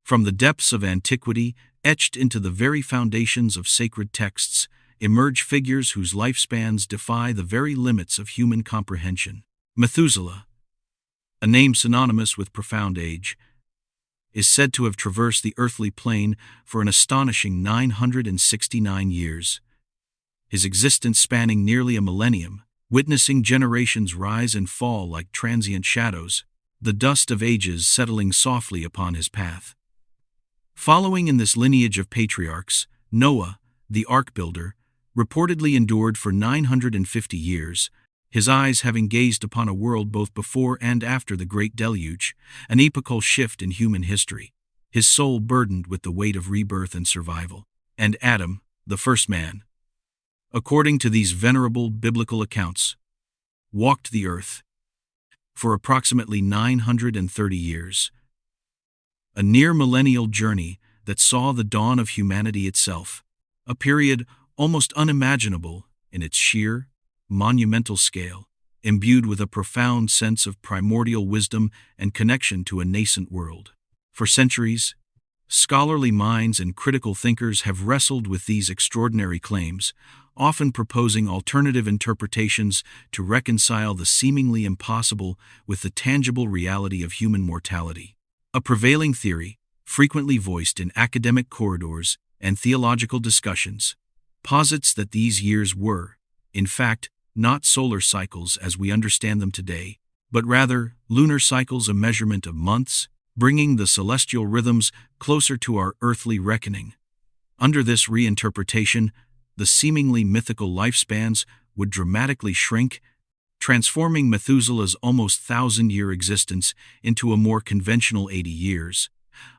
From the depths of antiquity, etched into the very foundations of sacred texts, emerge figures whose lifespans defy the very limits of human comprehension. Methuselah, a name synonymous with profound age, is said to have traversed the earthly plane for an astonishing 969 years, his existence spanning nearly a millennium, witnessing generations rise and fall like transient shadows, the dust of ages settling softly upon his path. Following in this lineage of patriarchs, Noah, the ark builder, reportedly endured for 950 years, his eyes having gazed upon a world both before and after the Great Deluge, an epochal shift in human history, his soul burdened with the weight of rebirth and survival. And Adam, the first man, according to these venerable biblical accounts, walked the earth for approximately 930 years, a near millennial journey that saw the dawn of humanity itself, a period almost unimaginable in its sheer, monumental scale, imbued with a profound sense of primordial wisdom and connection to a nascent world. For centuries, scholarly minds and critical thinkers have wrestled with these extraordinary claims, often proposing alternative interpretations to reconcile the seemingly impossible with the tangible reality of human mortality. A prevailing theory, frequently voiced in academic corridors and theological discussions, posits that these years were, in fact, not solar cycles as we understand them today, but rather lunar cycles, a measurement of months, bringing the celestial rhythms closer to our earthly reckoning. Under this reinterpretation, the seemingly mythical lifespans would dramatically shrink, transforming Methuselah's almost 1,000-year existence into a more conventional 80 years,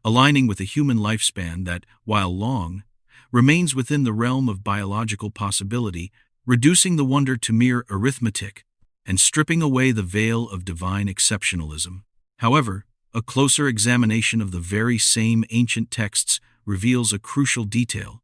aligning with a human lifespan that, while long, remains within the realm of biological possibility, reducing the wonder to mere arithmetic and stripping away the veil of divine exceptionalism. However, a closer examination of the very same ancient texts reveals a crucial detail,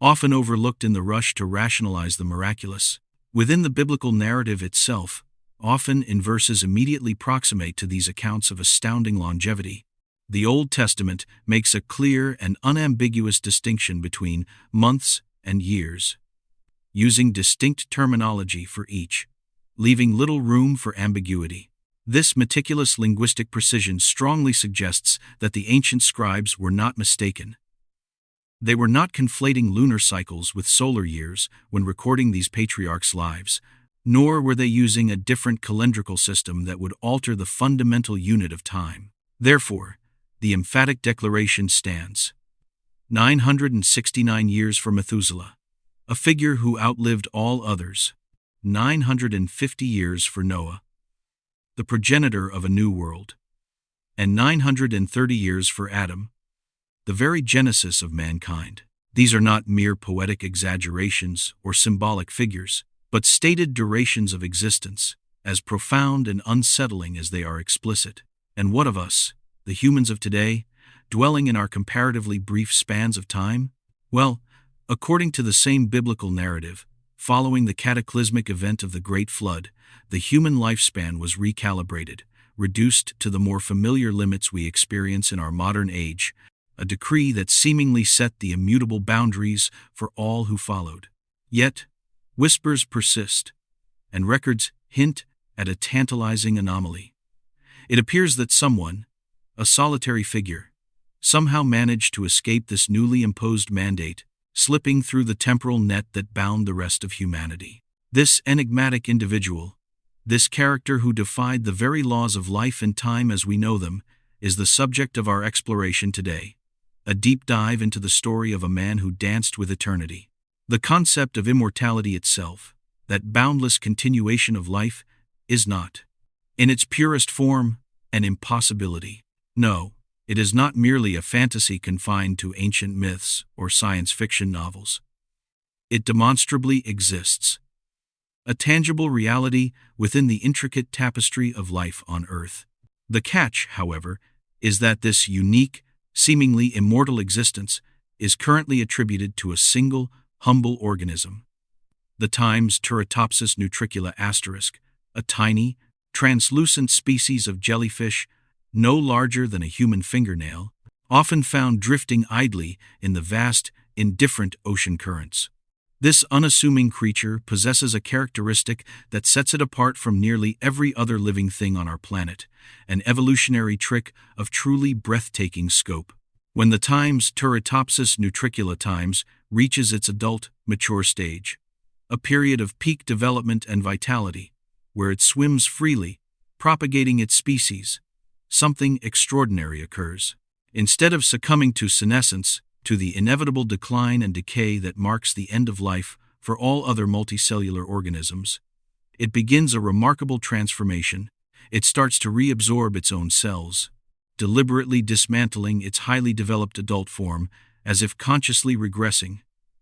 often overlooked in the rush to rationalize the miraculous. Within the biblical narrative itself, often in verses immediately proximate to these accounts of astounding longevity, the Old Testament makes a clear and unambiguous distinction between months and years, using distinct terminology for each, leaving little room for ambiguity. This meticulous linguistic precision strongly suggests that the ancient scribes were not mistaken. They were not conflating lunar cycles with solar years when recording these patriarchs' lives, nor were they using a different calendrical system that would alter the fundamental unit of time. Therefore, the emphatic declaration stands: 969 years for Methuselah, a figure who outlived all others; 950 years for Noah, the progenitor of a new world; and 930 years for Adam, the very genesis of mankind. These are not mere poetic exaggerations or symbolic figures, but stated durations of existence, as profound and unsettling as they are explicit. And what of us, the humans of today, dwelling in our comparatively brief spans of time? Well, according to the same biblical narrative, following the cataclysmic event of the Great Flood, the human lifespan was recalibrated, reduced to the more familiar limits we experience in our modern age, a decree that seemingly set the immutable boundaries for all who followed. Yet, whispers persist, and records hint at a tantalizing anomaly. It appears that someone, a solitary figure, somehow managed to escape this newly imposed mandate, slipping through the temporal net that bound the rest of humanity. This enigmatic individual, this character who defied the very laws of life and time as we know them, is the subject of our exploration today. A deep dive into the story of a man who danced with eternity. The concept of immortality itself, that boundless continuation of life, is not, in its purest form, an impossibility. No, it is not merely a fantasy confined to ancient myths or science fiction novels. It demonstrably exists. A tangible reality within the intricate tapestry of life on Earth. The catch, however, is that this unique, seemingly immortal existence is currently attributed to a single, humble organism. The Times Turritopsis nutricula *, a tiny, translucent species of jellyfish, no larger than a human fingernail, often found drifting idly in the vast, indifferent ocean currents. This unassuming creature possesses a characteristic that sets it apart from nearly every other living thing on our planet, an evolutionary trick of truly breathtaking scope. When the times Turritopsis nutricula times reaches its adult, mature stage, a period of peak development and vitality, where it swims freely, propagating its species, something extraordinary occurs. Instead of succumbing to senescence, to the inevitable decline and decay that marks the end of life for all other multicellular organisms, it begins a remarkable transformation. It starts to reabsorb its own cells, deliberately dismantling its highly developed adult form as if consciously regressing,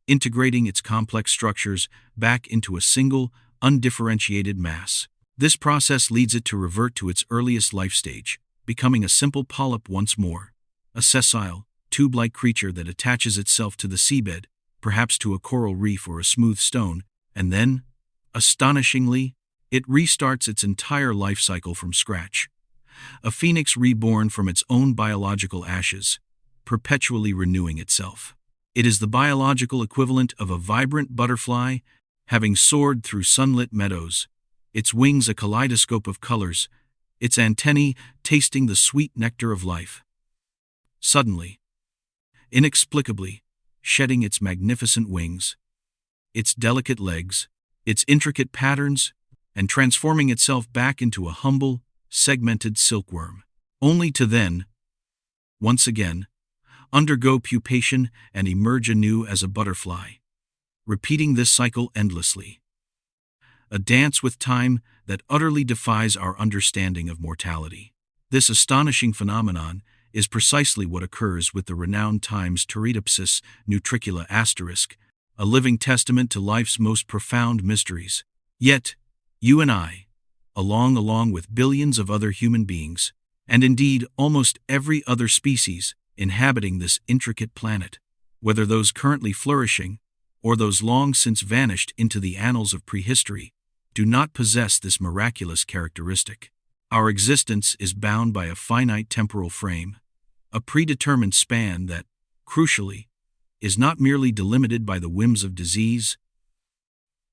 integrating its complex structures back into a single, undifferentiated mass. This process leads it to revert to its earliest life stage, becoming a simple polyp once more, a sessile, tube-like creature that attaches itself to the seabed, perhaps to a coral reef or a smooth stone, and then, astonishingly, it restarts its entire life cycle from scratch. A phoenix reborn from its own biological ashes, perpetually renewing itself. It is the biological equivalent of a vibrant butterfly, having soared through sunlit meadows, its wings a kaleidoscope of colors, its antennae tasting the sweet nectar of life. Suddenly, inexplicably, shedding its magnificent wings, its delicate legs, its intricate patterns, and transforming itself back into a humble, segmented silkworm, only to then, once again, undergo pupation and emerge anew as a butterfly, repeating this cycle endlessly. A dance with time that utterly defies our understanding of mortality. This astonishing phenomenon is precisely what occurs with the renowned Times Turritopsis nutricula asterisk, a living testament to life's most profound mysteries. Yet, you and I, along with billions of other human beings, and indeed almost every other species inhabiting this intricate planet, whether those currently flourishing or those long since vanished into the annals of prehistory, do not possess this miraculous characteristic. Our existence is bound by a finite temporal frame, a predetermined span that, crucially, is not merely delimited by the whims of disease,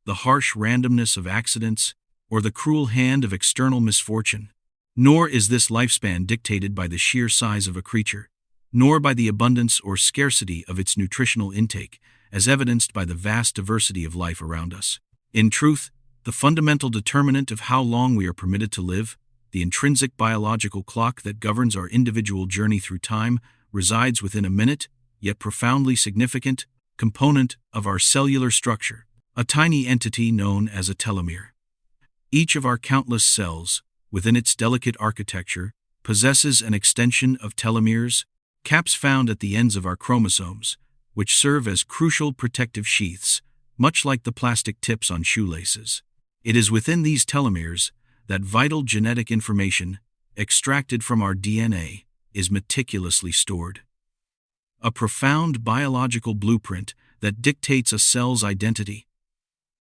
the harsh randomness of accidents, or the cruel hand of external misfortune. Nor is this lifespan dictated by the sheer size of a creature, nor by the abundance or scarcity of its nutritional intake, as evidenced by the vast diversity of life around us. In truth, the fundamental determinant of how long we are permitted to live, the intrinsic biological clock that governs our individual journey through time, resides within a minute, yet profoundly significant, component of our cellular structure, a tiny entity known as a telomere. Each of our countless cells, within its delicate architecture, possesses an extension of telomeres, caps found at the ends of our chromosomes, which serve as crucial protective sheaths, much like the plastic tips on shoelaces. It is within these telomeres that vital genetic information, extracted from our DNA, is meticulously stored. A profound biological blueprint that dictates a cell's identity,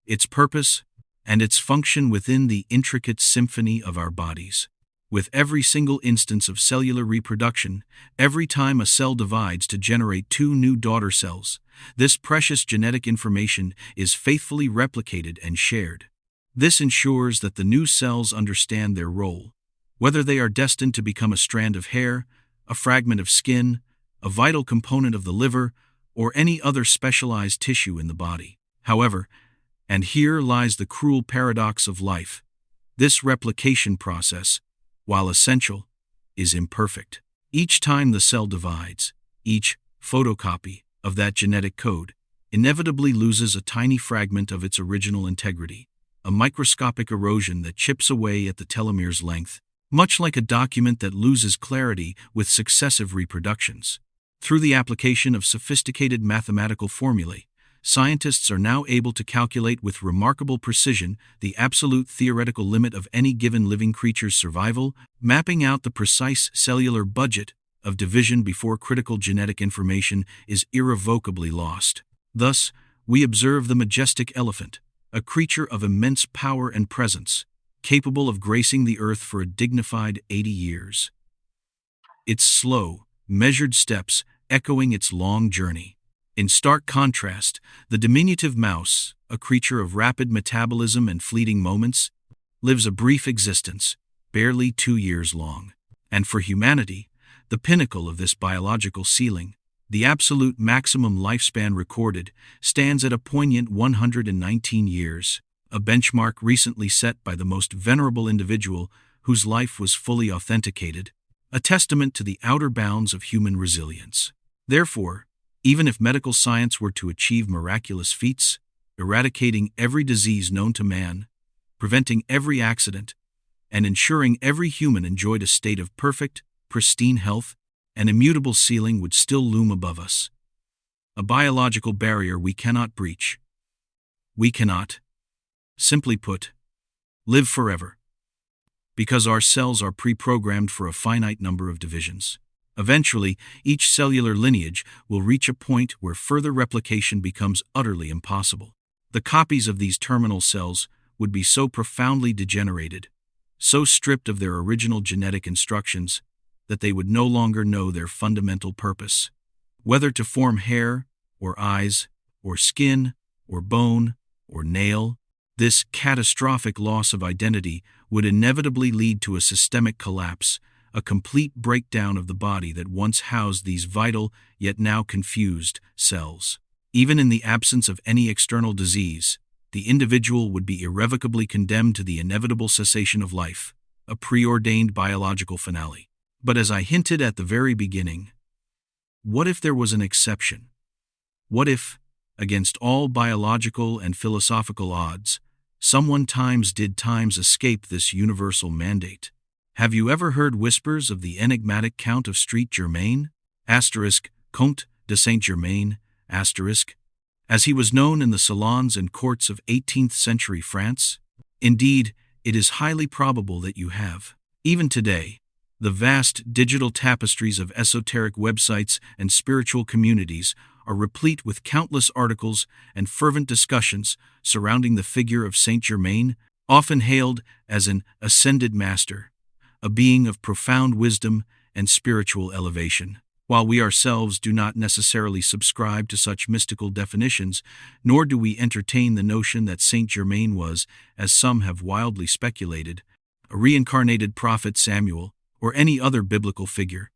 its purpose, and its function within the intricate symphony of our bodies. With every single instance of cellular reproduction, every time a cell divides to generate 2 new daughter cells, this precious genetic information is faithfully replicated and shared. This ensures that the new cells understand their role, whether they are destined to become a strand of hair, a fragment of skin, a vital component of the liver, or any other specialized tissue in the body. However, and here lies the cruel paradox of life, this replication process, while essential, is imperfect. Each time the cell divides, each photocopy of that genetic code inevitably loses a tiny fragment of its original integrity, a microscopic erosion that chips away at the telomere's length, much like a document that loses clarity with successive reproductions. Through the application of sophisticated mathematical formulae, scientists are now able to calculate with remarkable precision the absolute theoretical limit of any given living creature's survival, mapping out the precise cellular budget of division before critical genetic information is irrevocably lost. Thus, we observe the majestic elephant, a creature of immense power and presence, capable of gracing the earth for a dignified 80 years. Its slow, measured steps echoing its long journey. In stark contrast, the diminutive mouse, a creature of rapid metabolism and fleeting moments, lives a brief existence, barely 2 years long. And for humanity, the pinnacle of this biological ceiling, the absolute maximum lifespan recorded, stands at a poignant 119 years, a benchmark recently set by the most venerable individual whose life was fully authenticated, a testament to the outer bounds of human resilience. Therefore, even if medical science were to achieve miraculous feats, eradicating every disease known to man, preventing every accident, and ensuring every human enjoyed a state of perfect, pristine health, an immutable ceiling would still loom above us. A biological barrier we cannot breach. We cannot, simply put, live forever. Because our cells are pre-programmed for a finite number of divisions. Eventually, each cellular lineage will reach a point where further replication becomes utterly impossible. The copies of these terminal cells would be so profoundly degenerated, so stripped of their original genetic instructions, that they would no longer know their fundamental purpose. Whether to form hair, or eyes, or skin, or bone, or nail, this catastrophic loss of identity would inevitably lead to a systemic collapse, a complete breakdown of the body that once housed these vital, yet now confused, cells. Even in the absence of any external disease, the individual would be irrevocably condemned to the inevitable cessation of life, a preordained biological finale. But as I hinted at the very beginning, what if there was an exception? What if, against all biological and philosophical odds, someone did escape this universal mandate? Have you ever heard whispers of the enigmatic Count of St. Germain, Comte de Saint Germain, as he was known in the salons and courts of 18th century France? Indeed, it is highly probable that you have. Even today, the vast digital tapestries of esoteric websites and spiritual communities are replete with countless articles and fervent discussions surrounding the figure of Saint Germain, often hailed as an ascended master, a being of profound wisdom and spiritual elevation. While we ourselves do not necessarily subscribe to such mystical definitions, nor do we entertain the notion that Saint Germain was, as some have wildly speculated, a reincarnated prophet Samuel, or any other biblical figure,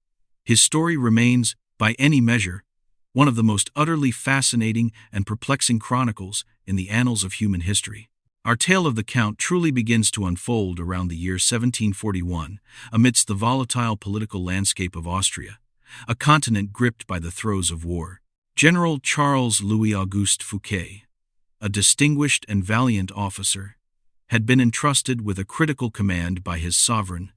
his story remains, by any measure, one of the most utterly fascinating and perplexing chronicles in the annals of human history. Our tale of the Count truly begins to unfold around the year 1741, amidst the volatile political landscape of Austria, a continent gripped by the throes of war. General Charles Louis-Auguste Fouquet, a distinguished and valiant officer, had been entrusted with a critical command by his sovereign,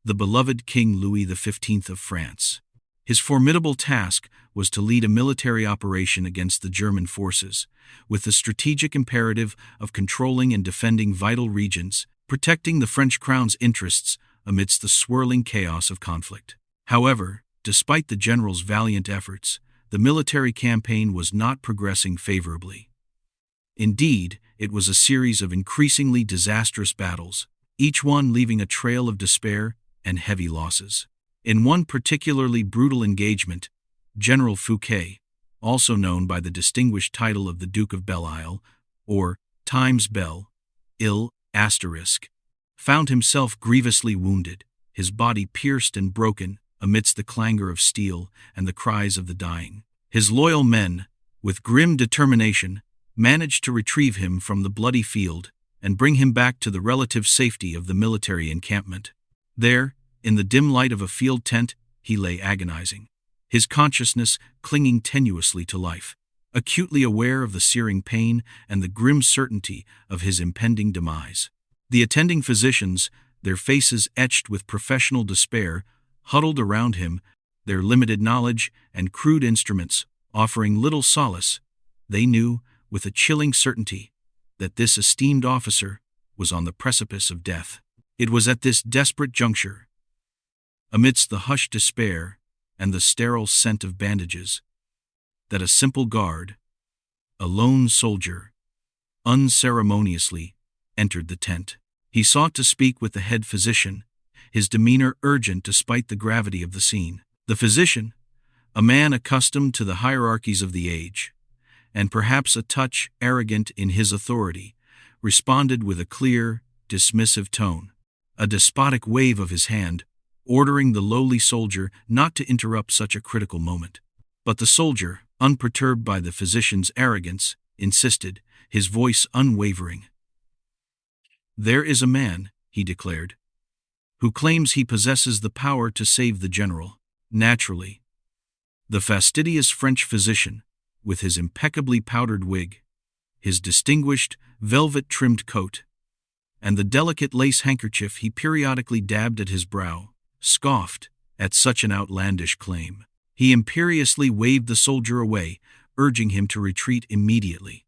the beloved King Louis XV of France. His formidable task was to lead a military operation against the German forces, with the strategic imperative of controlling and defending vital regions, protecting the French crown's interests amidst the swirling chaos of conflict. However, despite the general's valiant efforts, the military campaign was not progressing favorably. Indeed, it was a series of increasingly disastrous battles, each one leaving a trail of despair and heavy losses. In one particularly brutal engagement, General Fouquet, also known by the distinguished title of the Duke of Belle-Isle, or Times Belle, found himself grievously wounded, his body pierced and broken amidst the clangor of steel and the cries of the dying. His loyal men, with grim determination, managed to retrieve him from the bloody field and bring him back to the relative safety of the military encampment. There, in the dim light of a field tent, he lay agonizing, his consciousness clinging tenuously to life, acutely aware of the searing pain and the grim certainty of his impending demise. The attending physicians, their faces etched with professional despair, huddled around him, their limited knowledge and crude instruments offering little solace. They knew, with a chilling certainty, that this esteemed officer was on the precipice of death. It was at this desperate juncture, amidst the hushed despair and the sterile scent of bandages, that a simple guard, a lone soldier, unceremoniously entered the tent. He sought to speak with the head physician, his demeanor urgent despite the gravity of the scene. The physician, a man accustomed to the hierarchies of the age, and perhaps a touch arrogant in his authority, responded with a clear, dismissive tone, a despotic wave of his hand, ordering the lowly soldier not to interrupt such a critical moment. But the soldier, unperturbed by the physician's arrogance, insisted, his voice unwavering. "There is a man," he declared, "who claims he possesses the power to save the general." Naturally, the fastidious French physician, with his impeccably powdered wig, his distinguished, velvet-trimmed coat, and the delicate lace handkerchief he periodically dabbed at his brow, scoffed at such an outlandish claim. He imperiously waved the soldier away, urging him to retreat immediately.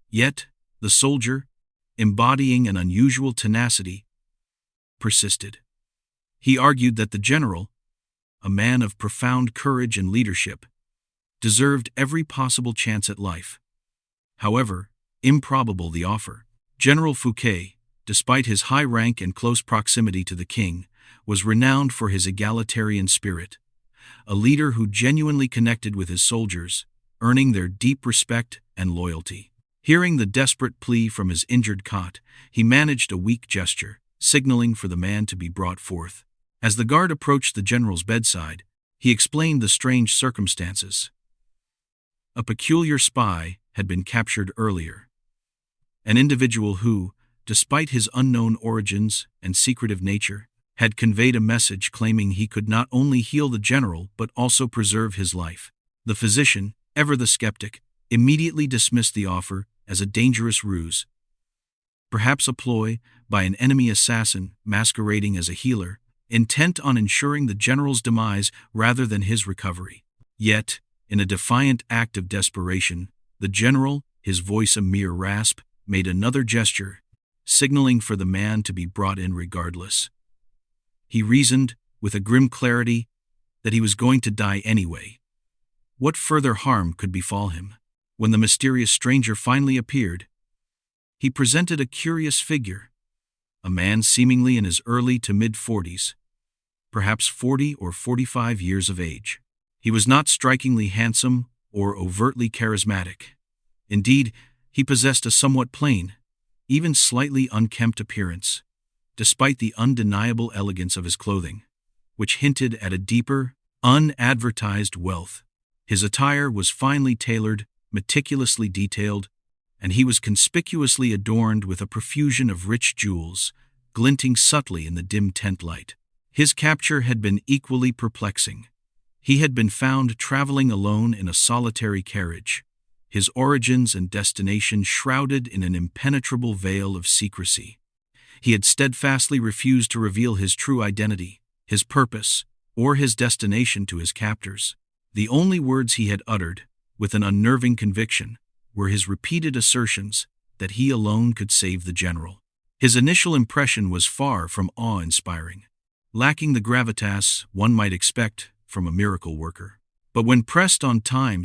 Yet, the soldier, embodying an unusual tenacity, persisted. He argued that the general, a man of profound courage and leadership, deserved every possible chance at life. However improbable the offer, General Fouquet, despite his high rank and close proximity to the king, was renowned for his egalitarian spirit, a leader who genuinely connected with his soldiers, earning their deep respect and loyalty. Hearing the desperate plea from his injured cot, he managed a weak gesture, signaling for the man to be brought forth. As the guard approached the general's bedside, he explained the strange circumstances. A peculiar spy had been captured earlier. An individual who, despite his unknown origins and secretive nature, had conveyed a message claiming he could not only heal the general but also preserve his life. The physician, ever the skeptic, immediately dismissed the offer as a dangerous ruse, perhaps a ploy by an enemy assassin masquerading as a healer, intent on ensuring the general's demise rather than his recovery. Yet, in a defiant act of desperation, the general, his voice a mere rasp, made another gesture, signaling for the man to be brought in regardless. He reasoned, with a grim clarity, that he was going to die anyway. What further harm could befall him? When the mysterious stranger finally appeared, he presented a curious figure, a man seemingly in his early to mid-40s, perhaps 40 or 45 years of age. He was not strikingly handsome or overtly charismatic. Indeed, he possessed a somewhat plain, even slightly unkempt appearance, despite the undeniable elegance of his clothing, which hinted at a deeper, unadvertised wealth. His attire was finely tailored, meticulously detailed, and he was conspicuously adorned with a profusion of rich jewels, glinting subtly in the dim tent light. His capture had been equally perplexing. He had been found traveling alone in a solitary carriage, his origins and destination shrouded in an impenetrable veil of secrecy. He had steadfastly refused to reveal his true identity, his purpose, or his destination to his captors. The only words he had uttered, with an unnerving conviction, were his repeated assertions that he alone could save the general. His initial impression was far from awe-inspiring, lacking the gravitas one might expect from a miracle worker. But when pressed on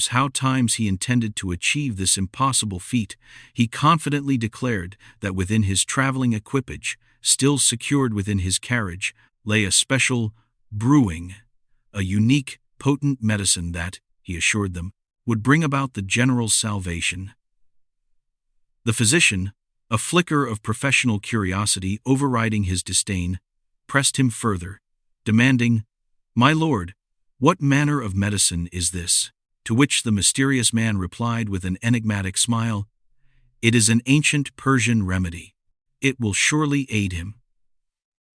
how times he intended to achieve this impossible feat, he confidently declared that within his traveling equipage, still secured within his carriage, lay a special brewing, a unique, potent medicine that, he assured them, would bring about the general's salvation. The physician, a flicker of professional curiosity overriding his disdain, pressed him further, demanding, "My lord, what manner of medicine is this?" To which the mysterious man replied with an enigmatic smile, "It is an ancient Persian remedy. It will surely aid him."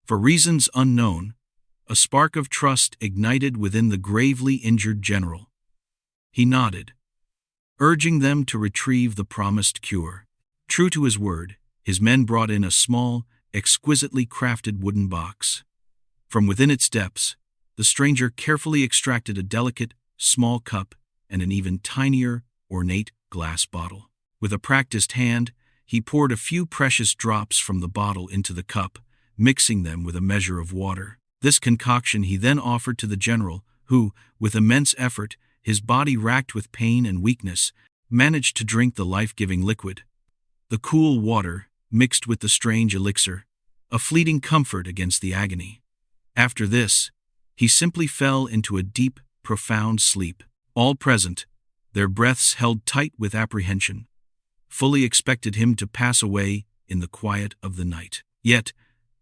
For reasons unknown, a spark of trust ignited within the gravely injured general. He nodded, urging them to retrieve the promised cure. True to his word, his men brought in a small, exquisitely crafted wooden box. From within its depths, the stranger carefully extracted a delicate, small cup and an even tinier, ornate glass bottle. With a practiced hand, he poured a few precious drops from the bottle into the cup, mixing them with a measure of water. This concoction he then offered to the general, who, with immense effort, his body racked with pain and weakness, managed to drink the life-giving liquid. The cool water, mixed with the strange elixir, a fleeting comfort against the agony. After this, he simply fell into a deep, profound sleep. All present, their breaths held tight with apprehension, fully expected him to pass away in the quiet of the night. Yet,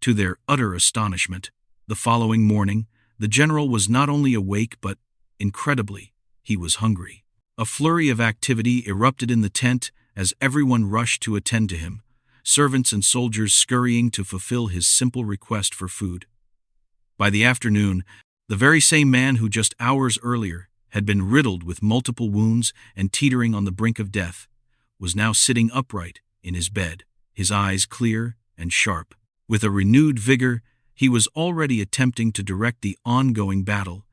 to their utter astonishment, the following morning, the general was not only awake but, incredibly, he was hungry. A flurry of activity erupted in the tent as everyone rushed to attend to him, servants and soldiers scurrying to fulfill his simple request for food. By the afternoon, the very same man who just hours earlier had been riddled with multiple wounds and teetering on the brink of death, was now sitting upright in his bed, his eyes clear and sharp. With a renewed vigor, he was already attempting to direct the ongoing battle,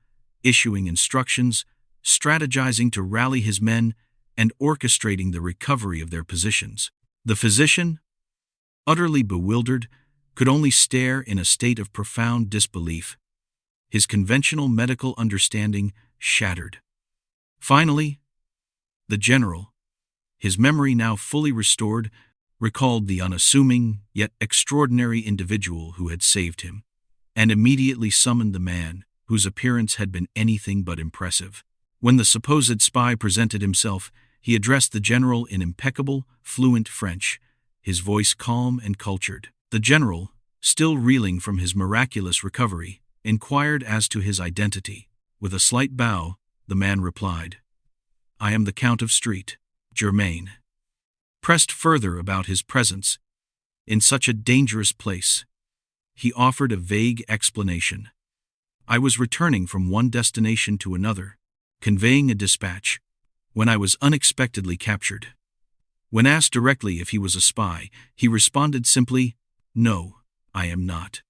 issuing instructions, strategizing to rally his men, and orchestrating the recovery of their positions. The physician, utterly bewildered, could only stare in a state of profound disbelief, his conventional medical understanding shattered. Finally, the general, his memory now fully restored, recalled the unassuming yet extraordinary individual who had saved him, and immediately summoned the man whose appearance had been anything but impressive. When the supposed spy presented himself, he addressed the general in impeccable, fluent French, his voice calm and cultured. The general, still reeling from his miraculous recovery, inquired as to his identity. With a slight bow, the man replied, "I am the Count of Street, Germain." Pressed further about his presence in such a dangerous place, he offered a vague explanation. "I was returning from one destination to another, conveying a dispatch, when I was unexpectedly captured." When asked directly if he was a spy, he responded simply, "No, I am not."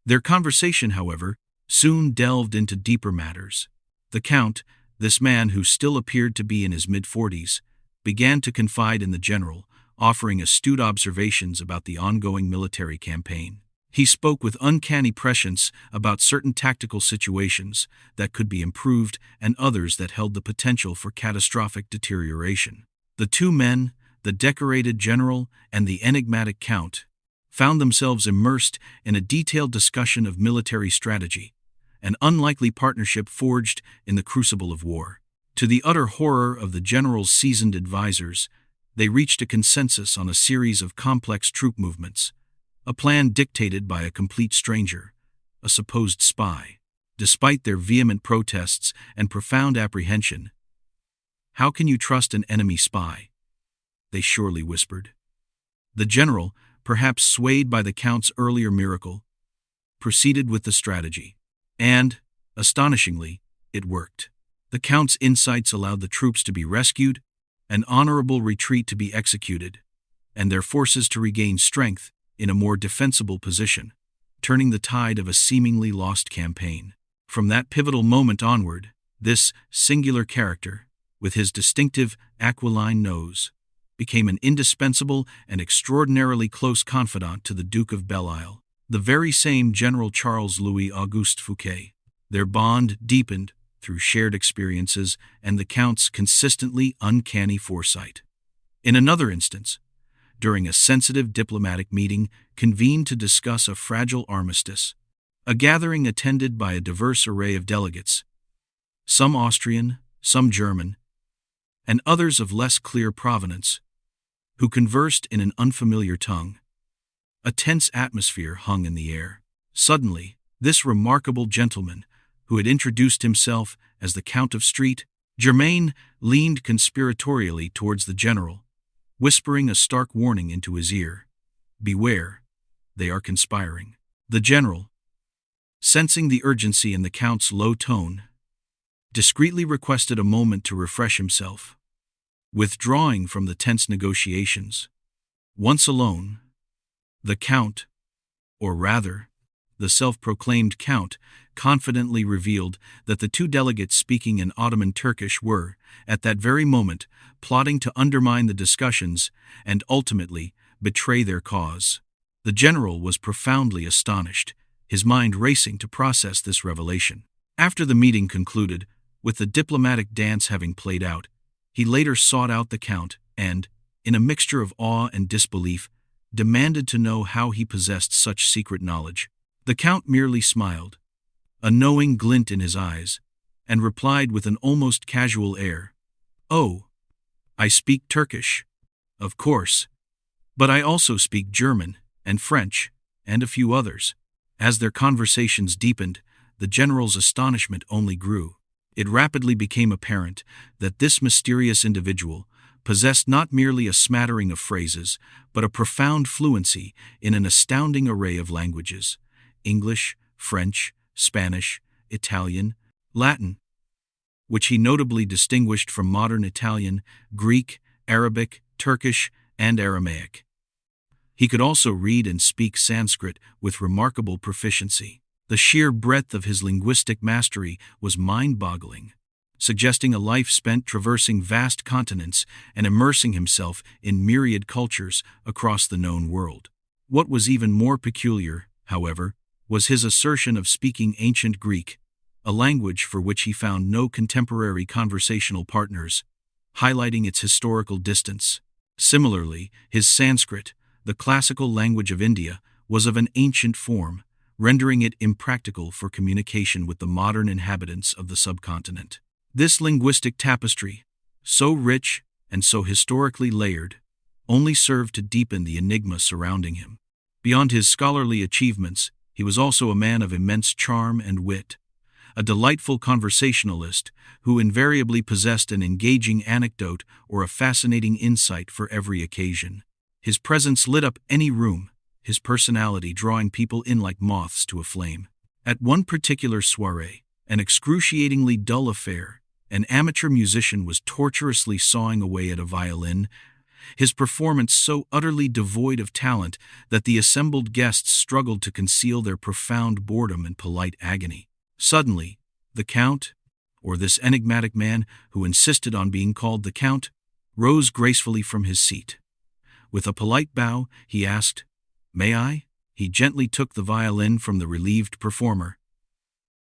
Their conversation, however, soon delved into deeper matters. The Count, this man who still appeared to be in his mid-40s, began to confide in the general, offering astute observations about the ongoing military campaign. He spoke with uncanny prescience about certain tactical situations that could be improved and others that held the potential for catastrophic deterioration. The two men, the decorated general and the enigmatic Count, found themselves immersed in a detailed discussion of military strategy, an unlikely partnership forged in the crucible of war. To the utter horror of the general's seasoned advisors, they reached a consensus on a series of complex troop movements, a plan dictated by a complete stranger, a supposed spy. Despite their vehement protests and profound apprehension, "How can you trust an enemy spy?" they surely whispered. The general, perhaps swayed by the Count's earlier miracle, proceeded with the strategy. And, astonishingly, it worked. The Count's insights allowed the troops to be rescued, an honorable retreat to be executed, and their forces to regain strength in a more defensible position, turning the tide of a seemingly lost campaign. From that pivotal moment onward, this singular character, with his distinctive aquiline nose, became an indispensable and extraordinarily close confidant to the Duke of Belle-Isle, the very same General Charles Louis-Auguste Fouquet. Their bond deepened through shared experiences and the Count's consistently uncanny foresight. In another instance, during a sensitive diplomatic meeting convened to discuss a fragile armistice, a gathering attended by a diverse array of delegates, some Austrian, some German, and others of less clear provenance, who conversed in an unfamiliar tongue. A tense atmosphere hung in the air. Suddenly, this remarkable gentleman, who had introduced himself as the Count of Street, Germain, leaned conspiratorially towards the general, whispering a stark warning into his ear. "Beware, they are conspiring." The general, sensing the urgency in the Count's low tone, discreetly requested a moment to refresh himself, withdrawing from the tense negotiations. Once alone, the Count, or rather, the self-proclaimed Count, confidently revealed that the two delegates speaking in Ottoman Turkish were, at that very moment, plotting to undermine the discussions and ultimately betray their cause. The general was profoundly astonished, his mind racing to process this revelation. After the meeting concluded, with the diplomatic dance having played out, he later sought out the Count and, in a mixture of awe and disbelief, demanded to know how he possessed such secret knowledge. The Count merely smiled, a knowing glint in his eyes, and replied with an almost casual air, "Oh, I speak Turkish, of course, but I also speak German and French, and a few others." As their conversations deepened, the general's astonishment only grew. It rapidly became apparent that this mysterious individual possessed not merely a smattering of phrases, but a profound fluency in an astounding array of languages: English, French, Spanish, Italian, Latin, which he notably distinguished from modern Italian, Greek, Arabic, Turkish, and Aramaic. He could also read and speak Sanskrit with remarkable proficiency. The sheer breadth of his linguistic mastery was mind-boggling, suggesting a life spent traversing vast continents and immersing himself in myriad cultures across the known world. What was even more peculiar, however, was his assertion of speaking ancient Greek, a language for which he found no contemporary conversational partners, highlighting its historical distance. Similarly, his Sanskrit, the classical language of India, was of an ancient form, rendering it impractical for communication with the modern inhabitants of the subcontinent. This linguistic tapestry, so rich and so historically layered, only served to deepen the enigma surrounding him. Beyond his scholarly achievements, he was also a man of immense charm and wit, a delightful conversationalist who invariably possessed an engaging anecdote or a fascinating insight for every occasion. His presence lit up any room, his personality drawing people in like moths to a flame. At one particular soirée, an excruciatingly dull affair, an amateur musician was torturously sawing away at a violin, his performance so utterly devoid of talent that the assembled guests struggled to conceal their profound boredom and polite agony. Suddenly, the Count, or this enigmatic man who insisted on being called the Count, rose gracefully from his seat. With a polite bow, he asked, "May I?" He gently took the violin from the relieved performer,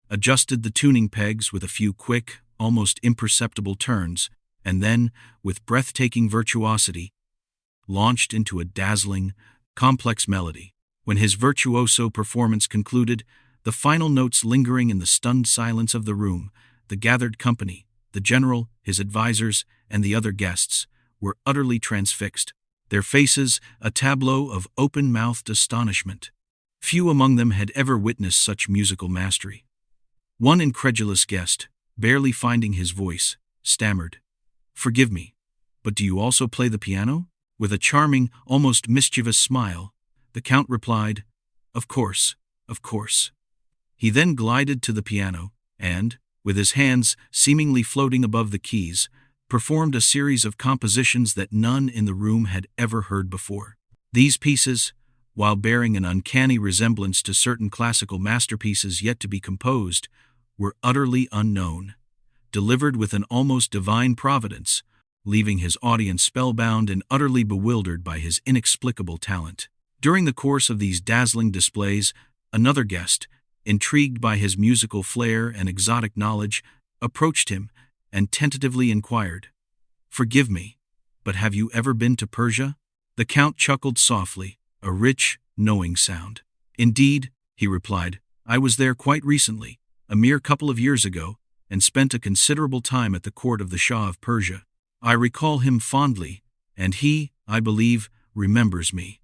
adjusted the tuning pegs with a few quick, almost imperceptible turns, and then, with breathtaking virtuosity, launched into a dazzling, complex melody. When his virtuoso performance concluded, the final notes lingering in the stunned silence of the room, the gathered company, the general, his advisors, and the other guests, were utterly transfixed, their faces a tableau of open-mouthed astonishment. Few among them had ever witnessed such musical mastery. One incredulous guest, barely finding his voice, stammered, "Forgive me, but do you also play the piano?" With a charming, almost mischievous smile, the Count replied, "Of course, of course." He then glided to the piano and, with his hands seemingly floating above the keys, performed a series of compositions that none in the room had ever heard before. These pieces, while bearing an uncanny resemblance to certain classical masterpieces yet to be composed, were utterly unknown, delivered with an almost divine providence, leaving his audience spellbound and utterly bewildered by his inexplicable talent. During the course of these dazzling displays, another guest, intrigued by his musical flair and exotic knowledge, approached him and tentatively inquired, "Forgive me, but have you ever been to Persia?" The Count chuckled softly, a rich, knowing sound. "Indeed," he replied, "I was there quite recently, a mere couple of years ago, and spent a considerable time at the court of the Shah of Persia. I recall him fondly, and he, I believe, remembers me."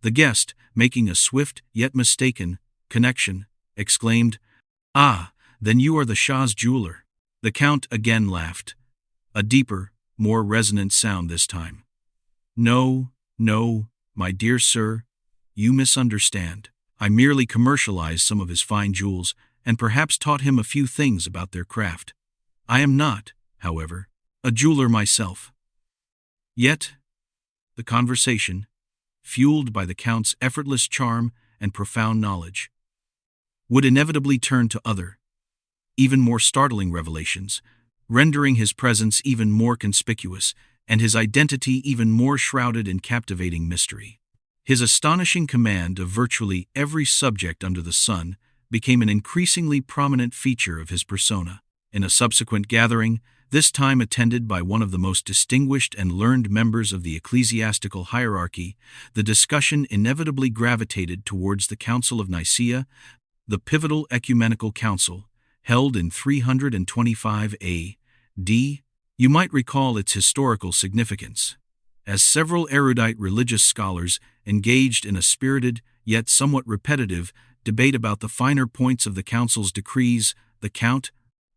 The guest, making a swift yet mistaken connection, exclaimed, "Ah, then you are the Shah's jeweler." The Count again laughed, a deeper, more resonant sound this time. No, my dear sir, you misunderstand. I merely commercialized some of his fine jewels and perhaps taught him a few things about their craft. I am not, however, a jeweler myself." Yet, the conversation, fueled by the Count's effortless charm and profound knowledge, would inevitably turn to other, even more startling revelations, rendering his presence even more conspicuous and his identity even more shrouded in captivating mystery. His astonishing command of virtually every subject under the sun became an increasingly prominent feature of his persona. In a subsequent gathering, this time attended by one of the most distinguished and learned members of the ecclesiastical hierarchy, the discussion inevitably gravitated towards the Council of Nicaea, the pivotal ecumenical council, held in 325 A.D., you might recall its historical significance, as several erudite religious scholars engaged in a spirited, yet somewhat repetitive, debate about the finer points of the council's decrees. The Count,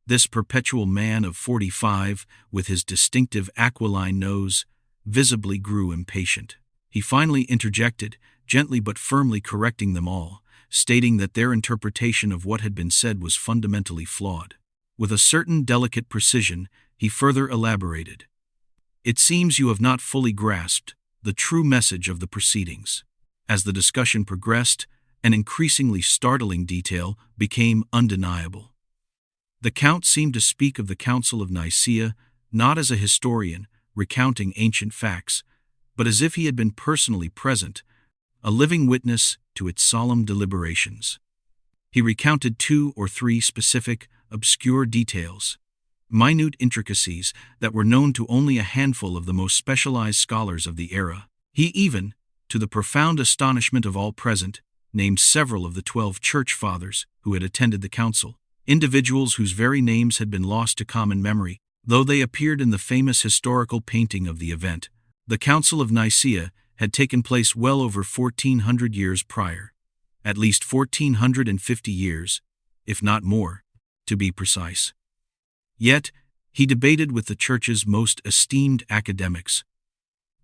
this perpetual man of 45, with his distinctive aquiline nose, visibly grew impatient. He finally interjected, gently but firmly correcting them all, stating that their interpretation of what had been said was fundamentally flawed. With a certain delicate precision, he further elaborated. It seems you have not fully grasped the true message of the proceedings. As the discussion progressed, an increasingly startling detail became undeniable. The Count seemed to speak of the Council of Nicaea not as a historian recounting ancient facts, but as if he had been personally present, a living witness to its solemn deliberations. He recounted 2 or 3 specific, obscure details, minute intricacies that were known to only a handful of the most specialized scholars of the era. He even, to the profound astonishment of all present, named several of the 12 church fathers who had attended the council, individuals whose very names had been lost to common memory, though they appeared in the famous historical painting of the event. The Council of Nicaea had taken place well over 1400 years prior, at least 1450 years, if not more, to be precise. Yet, he debated with the Church's most esteemed academics,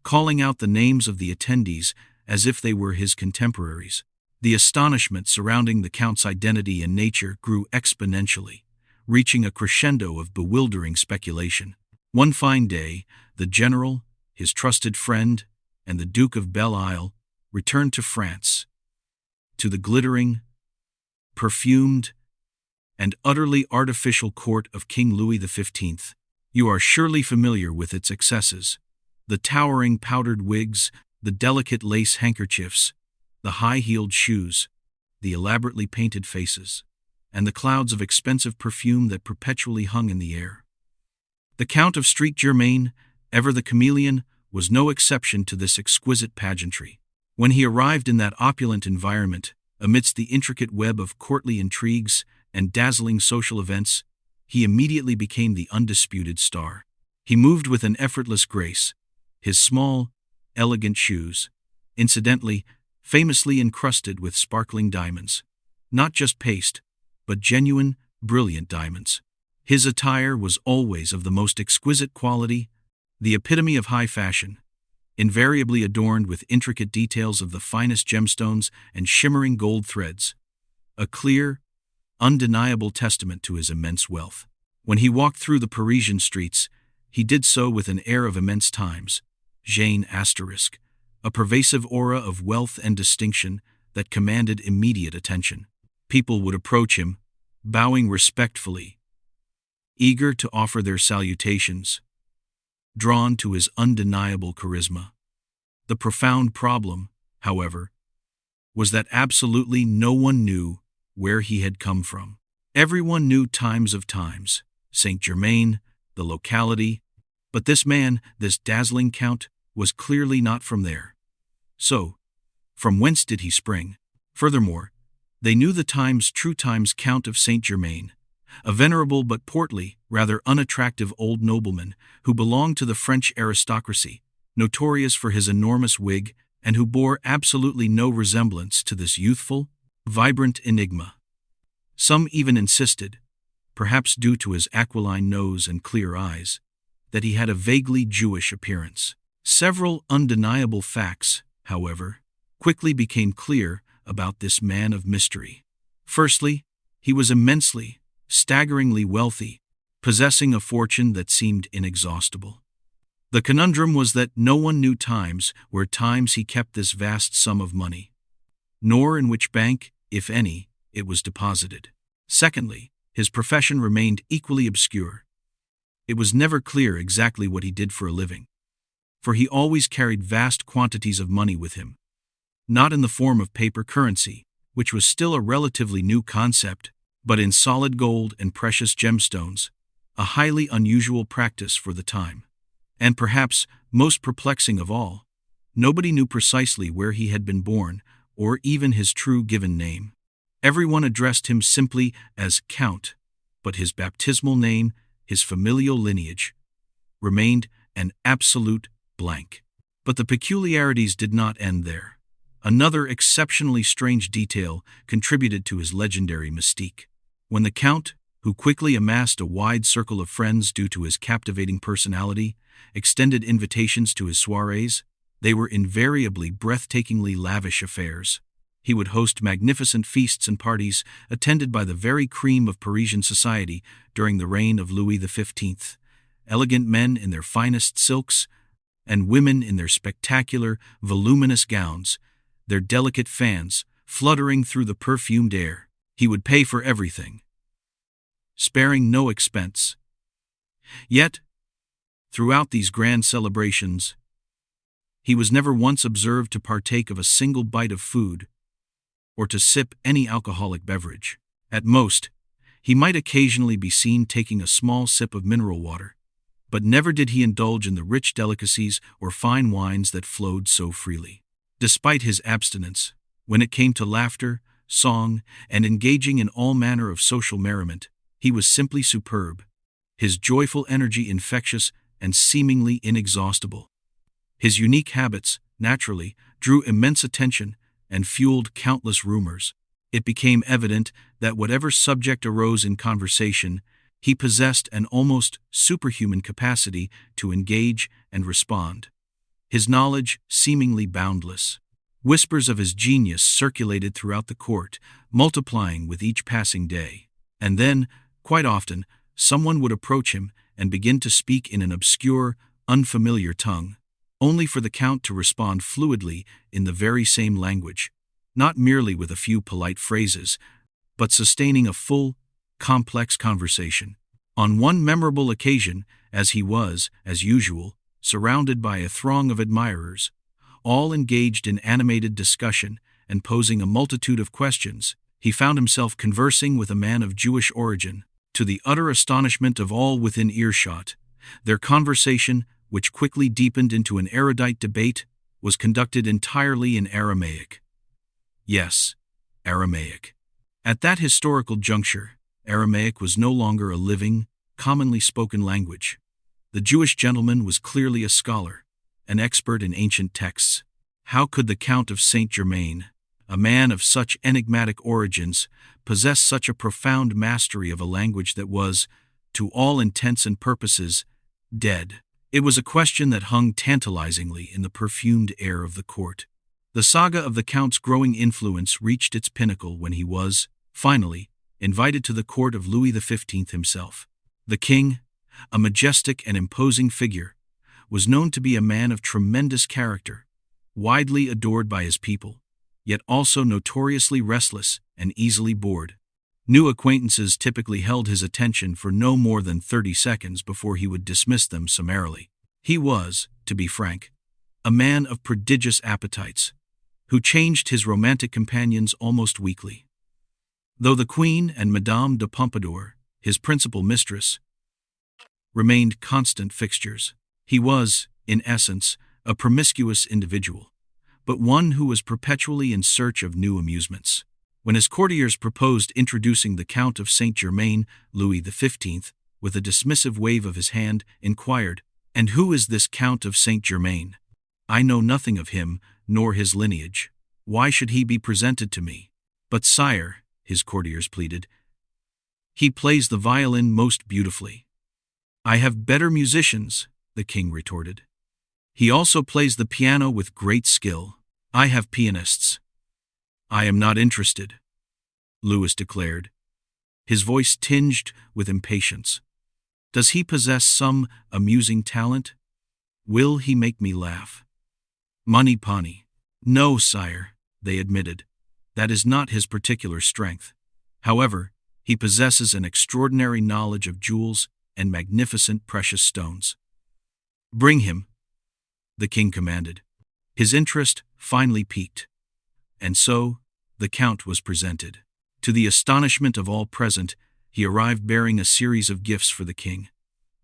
calling out the names of the attendees as if they were his contemporaries. The astonishment surrounding the Count's identity and nature grew exponentially, reaching a crescendo of bewildering speculation. One fine day, the general, his trusted friend, and the Duke of Belle Isle returned to France, to the glittering, perfumed, and utterly artificial court of King Louis XV. You are surely familiar with its excesses: the towering powdered wigs, the delicate lace handkerchiefs, the high-heeled shoes, the elaborately painted faces, and the clouds of expensive perfume that perpetually hung in the air. The Count of Germain, ever the chameleon, was no exception to this exquisite pageantry. When he arrived in that opulent environment, amidst the intricate web of courtly intrigues and dazzling social events, he immediately became the undisputed star. He moved with an effortless grace, his small, elegant shoes, incidentally, famously encrusted with sparkling diamonds, not just paste, but genuine, brilliant diamonds. His attire was always of the most exquisite quality, the epitome of high fashion, invariably adorned with intricate details of the finest gemstones and shimmering gold threads, a clear, undeniable testament to his immense wealth. When he walked through the Parisian streets, he did so with an air of immense times, a pervasive aura of wealth and distinction that commanded immediate attention. People would approach him, bowing respectfully, eager to offer their salutations, drawn to his undeniable charisma. The profound problem, however, was that absolutely no one knew where he had come from. Everyone knew times of times, Saint Germain, the locality, but this man, this dazzling count, was clearly not from there. So, from whence did he spring? Furthermore, they knew the true times Count of Saint Germain, a venerable but portly, rather unattractive old nobleman who belonged to the French aristocracy, notorious for his enormous wig, and who bore absolutely no resemblance to this youthful, vibrant enigma. Some even insisted, perhaps due to his aquiline nose and clear eyes, that he had a vaguely Jewish appearance. Several undeniable facts, however, quickly became clear about this man of mystery. Firstly, he was immensely, staggeringly wealthy, possessing a fortune that seemed inexhaustible. The conundrum was that no one knew where he kept this vast sum of money, nor in which bank, if any, it was deposited. Secondly, his profession remained equally obscure. It was never clear exactly what he did for a living, for he always carried vast quantities of money with him, not in the form of paper currency, which was still a relatively new concept, but in solid gold and precious gemstones, a highly unusual practice for the time. And perhaps, most perplexing of all, nobody knew precisely where he had been born, or even his true given name. Everyone addressed him simply as Count, but his baptismal name, his familial lineage, remained an absolute blank. But the peculiarities did not end there. Another exceptionally strange detail contributed to his legendary mystique. When the Count, who quickly amassed a wide circle of friends due to his captivating personality, extended invitations to his soirees, they were invariably breathtakingly lavish affairs. He would host magnificent feasts and parties attended by the very cream of Parisian society during the reign of Louis XV, elegant men in their finest silks, and women in their spectacular, voluminous gowns, their delicate fans fluttering through the perfumed air. He would pay for everything, sparing no expense. Yet, throughout these grand celebrations, he was never once observed to partake of a single bite of food or to sip any alcoholic beverage. At most, he might occasionally be seen taking a small sip of mineral water, but never did he indulge in the rich delicacies or fine wines that flowed so freely. Despite his abstinence, when it came to laughter, song, and engaging in all manner of social merriment, he was simply superb, his joyful energy infectious and seemingly inexhaustible. His unique habits, naturally, drew immense attention and fueled countless rumors. It became evident that whatever subject arose in conversation, he possessed an almost superhuman capacity to engage and respond. His knowledge seemingly boundless. Whispers of his genius circulated throughout the court, multiplying with each passing day. And then, quite often, someone would approach him and begin to speak in an obscure, unfamiliar tongue, only for the Count to respond fluidly in the very same language, not merely with a few polite phrases, but sustaining a full, complex conversation. On one memorable occasion, as he was, as usual, surrounded by a throng of admirers, all engaged in animated discussion and posing a multitude of questions, he found himself conversing with a man of Jewish origin. To the utter astonishment of all within earshot, their conversation, which quickly deepened into an erudite debate, was conducted entirely in Aramaic. Yes, Aramaic. At that historical juncture, Aramaic was no longer a living, commonly spoken language. The Jewish gentleman was clearly a scholar, an expert in ancient texts. How could the Count of Saint Germain, a man of such enigmatic origins, possess such a profound mastery of a language that was, to all intents and purposes, dead? It was a question that hung tantalizingly in the perfumed air of the court. The saga of the Count's growing influence reached its pinnacle when he was, finally, invited to the court of Louis XV himself. The king, a majestic and imposing figure, was known to be a man of tremendous character, widely adored by his people, yet also notoriously restless and easily bored. New acquaintances typically held his attention for no more than 30 seconds before he would dismiss them summarily. He was, to be frank, a man of prodigious appetites, who changed his romantic companions almost weekly. Though the Queen and Madame de Pompadour, his principal mistress, remained constant fixtures, he was, in essence, a promiscuous individual, but one who was perpetually in search of new amusements. When his courtiers proposed introducing the Count of Saint Germain, Louis XV, with a dismissive wave of his hand, inquired, "And who is this Count of Saint Germain? I know nothing of him, nor his lineage. Why should he be presented to me?" "But sire," his courtiers pleaded, "he plays the violin most beautifully." "I have better musicians," the king retorted. "He also plays the piano with great skill. I have pianists." "I am not interested," Louis declared, his voice tinged with impatience. "Does he possess some amusing talent? Will he make me laugh?" "Money pani." "No, sire," they admitted. "That is not his particular strength. However, he possesses an extraordinary knowledge of jewels and magnificent precious stones." "Bring him," the king commanded. His interest finally piqued. And so, the Count was presented. To the astonishment of all present, he arrived bearing a series of gifts for the king.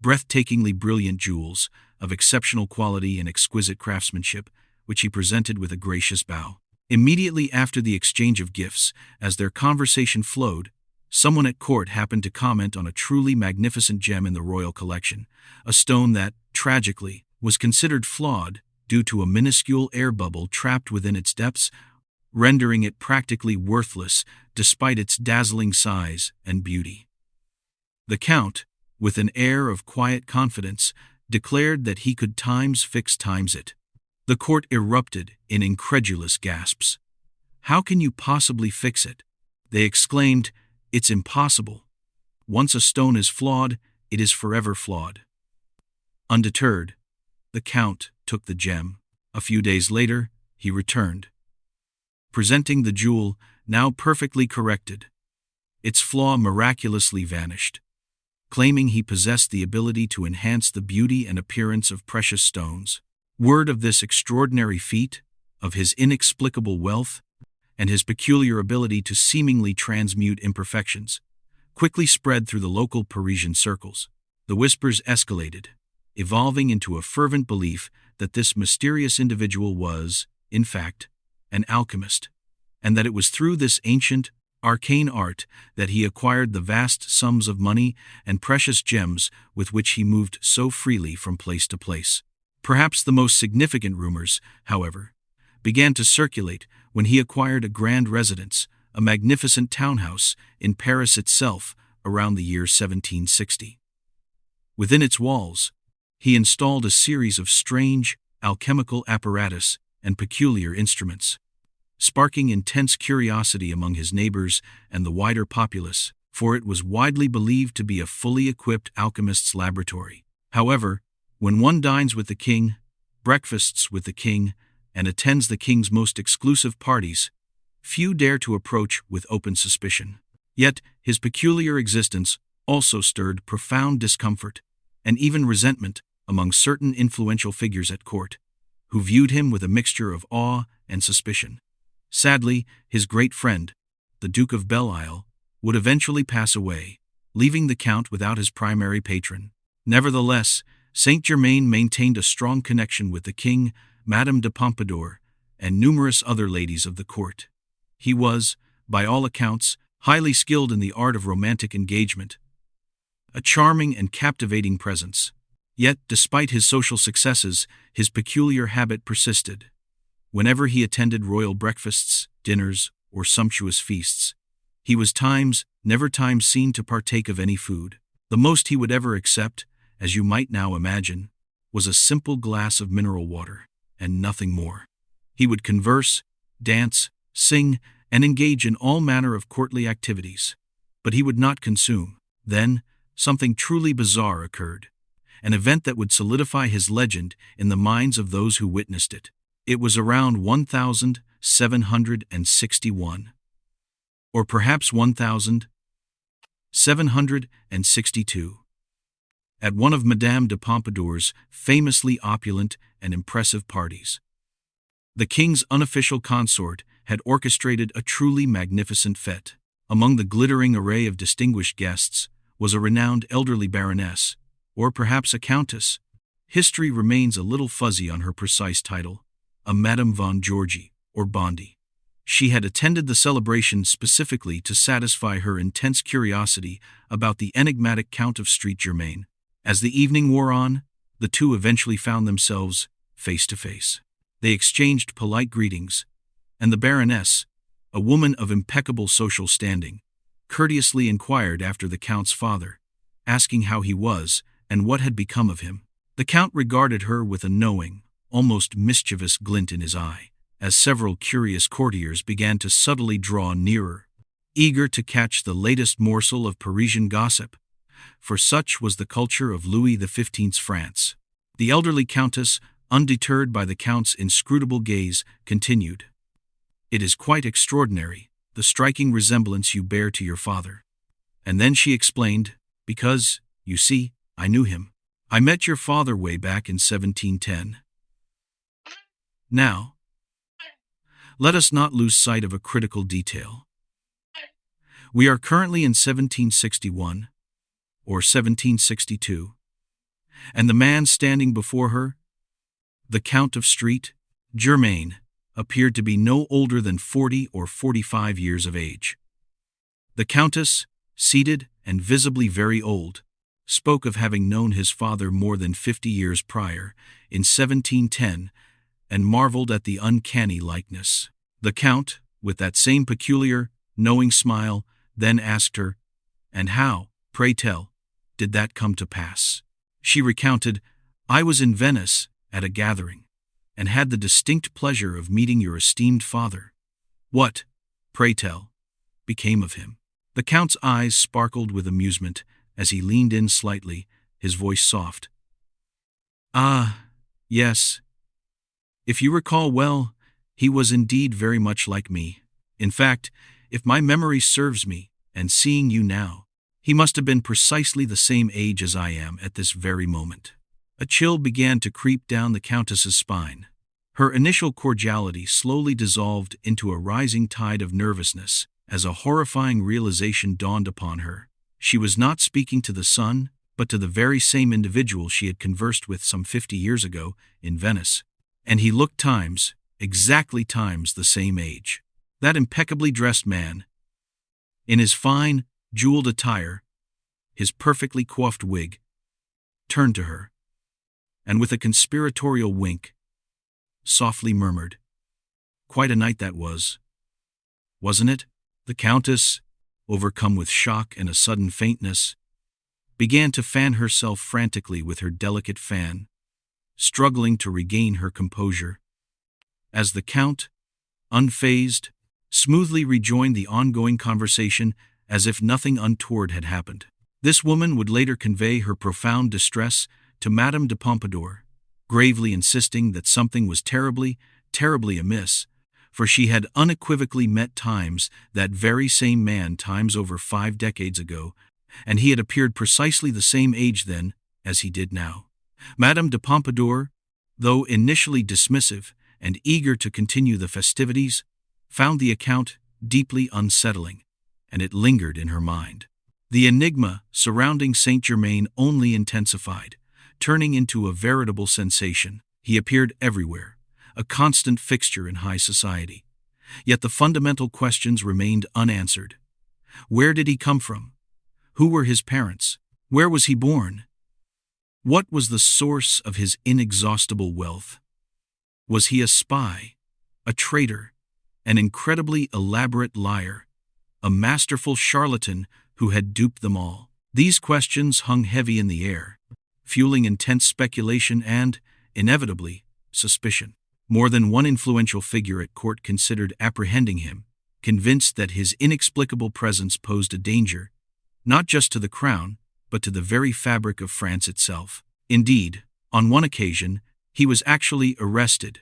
Breathtakingly brilliant jewels, of exceptional quality and exquisite craftsmanship, which he presented with a gracious bow. Immediately after the exchange of gifts, as their conversation flowed, Someone at court happened to comment on a truly magnificent gem in the royal collection, a stone that, tragically, was considered flawed due to a minuscule air bubble trapped within its depths, rendering it practically worthless despite its dazzling size and beauty. The Count, with an air of quiet confidence, declared that he could fix it. The court erupted in incredulous gasps. "How can you possibly fix it?" they exclaimed. "It's impossible. Once a stone is flawed, it is forever flawed." Undeterred, the Count took the gem. A few days later, he returned, presenting the jewel, now perfectly corrected. Its flaw miraculously vanished, claiming he possessed the ability to enhance the beauty and appearance of precious stones. Word of this extraordinary feat, of his inexplicable wealth, and his peculiar ability to seemingly transmute imperfections, quickly spread through the local Parisian circles. The whispers escalated, evolving into a fervent belief that this mysterious individual was, in fact, an alchemist, and that it was through this ancient, arcane art that he acquired the vast sums of money and precious gems with which he moved so freely from place to place. Perhaps the most significant rumors, however, began to circulate when he acquired a grand residence, a magnificent townhouse, in Paris itself around the year 1760. Within its walls, he installed a series of strange, alchemical apparatus and peculiar instruments, sparking intense curiosity among his neighbors and the wider populace, for it was widely believed to be a fully equipped alchemist's laboratory. However, when one dines with the king, breakfasts with the king, and attends the king's most exclusive parties, few dare to approach with open suspicion. Yet, his peculiar existence also stirred profound discomfort and even resentment among certain influential figures at court, who viewed him with a mixture of awe and suspicion. Sadly, his great friend, the Duke of Belle-Isle, would eventually pass away, leaving the Count without his primary patron. Nevertheless, Saint Germain maintained a strong connection with the king, Madame de Pompadour, and numerous other ladies of the court. He was, by all accounts, highly skilled in the art of romantic engagement, a charming and captivating presence. Yet, despite his social successes, his peculiar habit persisted. Whenever he attended royal breakfasts, dinners, or sumptuous feasts, he was never seen to partake of any food. The most he would ever accept, as you might now imagine, was a simple glass of mineral water, and nothing more. He would converse, dance, sing, and engage in all manner of courtly activities, but he would not consume. Then, something truly bizarre occurred, an event that would solidify his legend in the minds of those who witnessed it. It was around 1761, or perhaps 1762. At one of Madame de Pompadour's famously opulent and impressive parties, the king's unofficial consort had orchestrated a truly magnificent fête. Among the glittering array of distinguished guests was a renowned elderly baroness, or perhaps a countess. History remains a little fuzzy on her precise title, a Madame von Georgi, or Bondi. She had attended the celebration specifically to satisfy her intense curiosity about the enigmatic Count of Germain. As the evening wore on, the two eventually found themselves face to face. They exchanged polite greetings, and the Baroness, a woman of impeccable social standing, courteously inquired after the Count's father, asking how he was and what had become of him. The Count regarded her with a knowing, almost mischievous glint in his eye, as several curious courtiers began to subtly draw nearer, eager to catch the latest morsel of Parisian gossip, for such was the culture of Louis XV's France. The elderly countess, undeterred by the Count's inscrutable gaze, continued, "It is quite extraordinary, the striking resemblance you bear to your father." And then she explained, "Because, you see, I knew him. I met your father way back in 1710. Now, let us not lose sight of a critical detail. We are currently in 1761, or 1762, and the man standing before her, the Count of Germain, appeared to be no older than 40 or 45 years of age. The Countess, seated and visibly very old, spoke of having known his father more than 50 years prior, in 1710, and marveled at the uncanny likeness. The Count, with that same peculiar, knowing smile, then asked her, "And how, pray tell, did that come to pass?" She recounted, "I was in Venice, at a gathering, and had the distinct pleasure of meeting your esteemed father." "What, pray tell, became of him?" The Count's eyes sparkled with amusement as he leaned in slightly, his voice soft. "Ah, yes. If you recall well, he was indeed very much like me. In fact, if my memory serves me, and seeing you now, he must have been precisely the same age as I am at this very moment." A chill began to creep down the Countess's spine. Her initial cordiality slowly dissolved into a rising tide of nervousness as a horrifying realization dawned upon her. She was not speaking to the son, but to the very same individual she had conversed with some 50 years ago in Venice. And he looked exactly the same age. That impeccably dressed man, in his fine, jeweled attire, his perfectly coiffed wig, turned to her, and with a conspiratorial wink, softly murmured, "Quite a night that was, wasn't it?" The Countess, overcome with shock and a sudden faintness, began to fan herself frantically with her delicate fan, struggling to regain her composure. As the Count, unfazed, smoothly rejoined the ongoing conversation as if nothing untoward had happened. This woman would later convey her profound distress to Madame de Pompadour, gravely insisting that something was terribly amiss, for she had unequivocally met that very same man times over 5 decades ago, and he had appeared precisely the same age then as he did now. Madame de Pompadour, though initially dismissive and eager to continue the festivities, found the account deeply unsettling, and it lingered in her mind. The enigma surrounding Saint Germain only intensified, turning into a veritable sensation. He appeared everywhere, a constant fixture in high society. Yet the fundamental questions remained unanswered. Where did he come from? Who were his parents? Where was he born? What was the source of his inexhaustible wealth? Was he a spy, a traitor, an incredibly elaborate liar, a masterful charlatan who had duped them all? These questions hung heavy in the air, fueling intense speculation and, inevitably, suspicion. More than one influential figure at court considered apprehending him, convinced that his inexplicable presence posed a danger, not just to the crown, but to the very fabric of France itself. Indeed, on one occasion, he was actually arrested,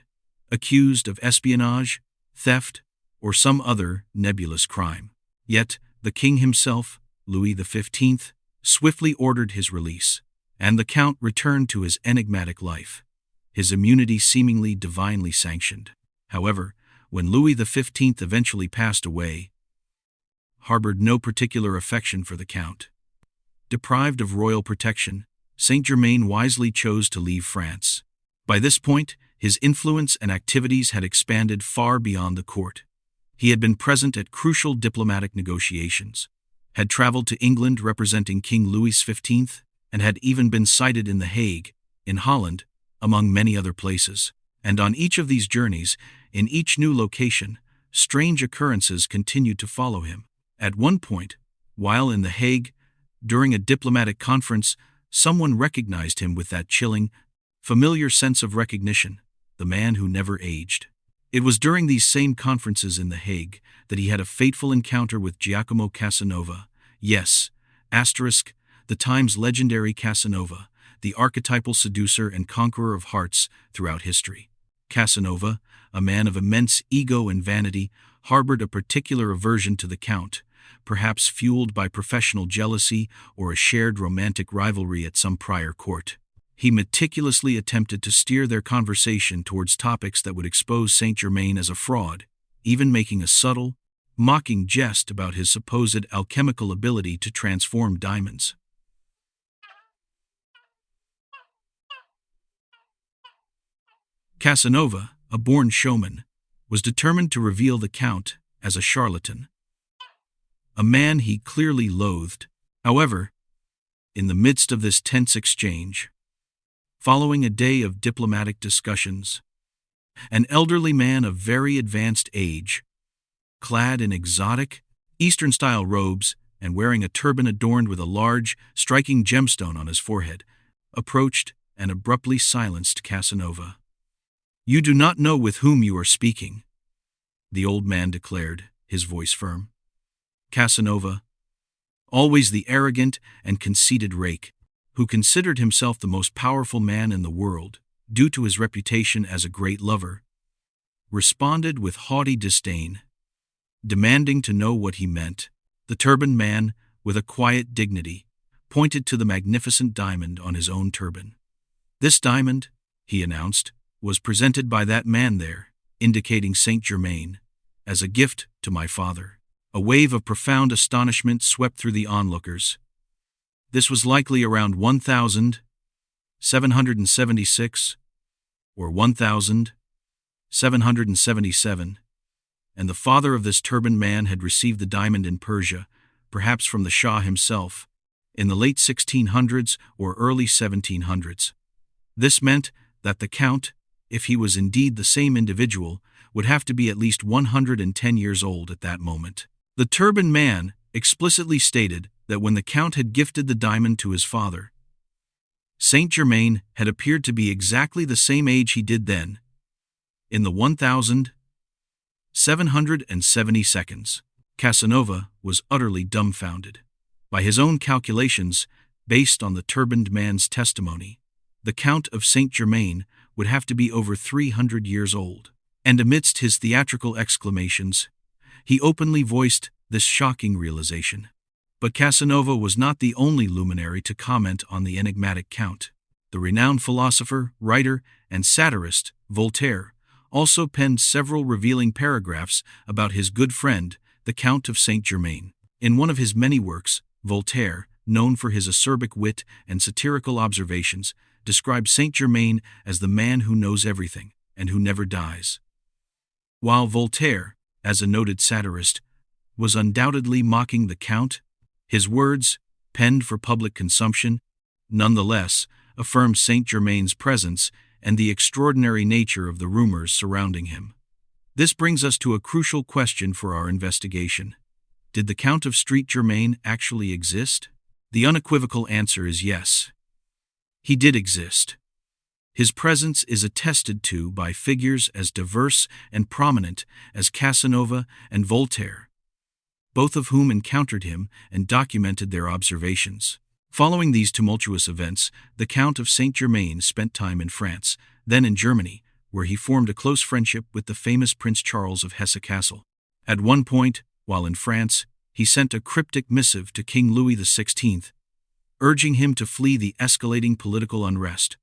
accused of espionage, theft, or some other nebulous crime. Yet, the king himself, Louis XV, swiftly ordered his release, and the Count returned to his enigmatic life, his immunity seemingly divinely sanctioned. However, when Louis XV eventually passed away, harbored no particular affection for the Count. Deprived of royal protection, Saint Germain wisely chose to leave France. By this point, his influence and activities had expanded far beyond the court. He had been present at crucial diplomatic negotiations, had traveled to England representing King Louis XV, and had even been sighted in The Hague, in Holland, among many other places. And on each of these journeys, in each new location, strange occurrences continued to follow him. At one point, while in The Hague, during a diplomatic conference, someone recognized him with that chilling, familiar sense of recognition, the man who never aged. It was during these same conferences in The Hague that he had a fateful encounter with Giacomo Casanova. Yes, the Times legendary Casanova, the archetypal seducer and conqueror of hearts throughout history. Casanova, a man of immense ego and vanity, harbored a particular aversion to the Count, perhaps fueled by professional jealousy or a shared romantic rivalry at some prior court. He meticulously attempted to steer their conversation towards topics that would expose Saint Germain as a fraud, even making a subtle, mocking jest about his supposed alchemical ability to transform diamonds. Casanova, a born showman, was determined to reveal the Count as a charlatan. a man he clearly loathed. However, in the midst of this tense exchange, following a day of diplomatic discussions, an elderly man of very advanced age, clad in exotic, Eastern-style robes and wearing a turban adorned with a large, striking gemstone on his forehead, approached and abruptly silenced Casanova. "You do not know with whom you are speaking," the old man declared, his voice firm. Casanova, always the arrogant and conceited rake, who considered himself the most powerful man in the world, due to his reputation as a great lover, responded with haughty disdain, demanding to know what he meant. The turbaned man, with a quiet dignity, pointed to the magnificent diamond on his own turban. "This diamond," he announced, "was presented by that man there," indicating Saint Germain, "as a gift to my father." A wave of profound astonishment swept through the onlookers. This was likely around 1776 or 1777, and the father of this turbaned man had received the diamond in Persia, perhaps from the Shah himself, in the late 1600s or early 1700s. This meant that the Count, if he was indeed the same individual, would have to be at least 110 years old at that moment. The turbaned man explicitly stated that when the Count had gifted the diamond to his father, Saint Germain had appeared to be exactly the same age he did then, in the 1770 seconds. Casanova was utterly dumbfounded. By his own calculations, based on the turbaned man's testimony, the Count of Saint Germain would have to be over 300 years old. And amidst his theatrical exclamations, he openly voiced this shocking realization. But Casanova was not the only luminary to comment on the enigmatic Count. The renowned philosopher, writer, and satirist, Voltaire, also penned several revealing paragraphs about his good friend, the Count of Saint Germain. In one of his many works, Voltaire, known for his acerbic wit and satirical observations, described Saint Germain as the man who knows everything and who never dies. While Voltaire, as a noted satirist, was undoubtedly mocking the Count, his words, penned for public consumption, nonetheless affirmed Saint Germain's presence and the extraordinary nature of the rumors surrounding him. This brings us to a crucial question for our investigation. Did the Count of Saint Germain actually exist? The unequivocal answer is yes. He did exist. His presence is attested to by figures as diverse and prominent as Casanova and Voltaire, both of whom encountered him and documented their observations. Following these tumultuous events, the Count of Saint Germain spent time in France, then in Germany, where he formed a close friendship with the famous Prince Charles of Hesse-Kassel. At one point, while in France, he sent a cryptic missive to King Louis XVI, urging him to flee the escalating political unrest,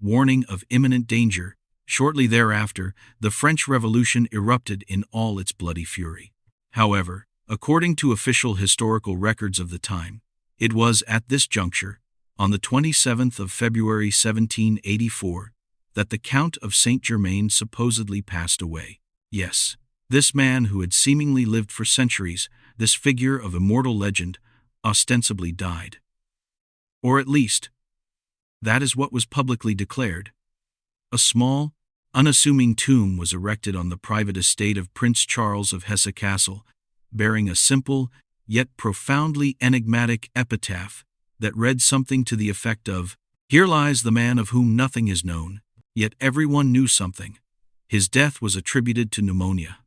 warning of imminent danger. Shortly thereafter, the French Revolution erupted in all its bloody fury. However, according to official historical records of the time, it was at this juncture, on the 27th of February 1784, that the Count of Saint Germain supposedly passed away. Yes, this man who had seemingly lived for centuries, this figure of immortal legend, ostensibly died. Or at least, that is what was publicly declared. A small, unassuming tomb was erected on the private estate of Prince Charles of Hesse-Kassel, bearing a simple, yet profoundly enigmatic epitaph that read something to the effect of, "Here lies the man of whom nothing is known, yet everyone knew something. His death was attributed to pneumonia."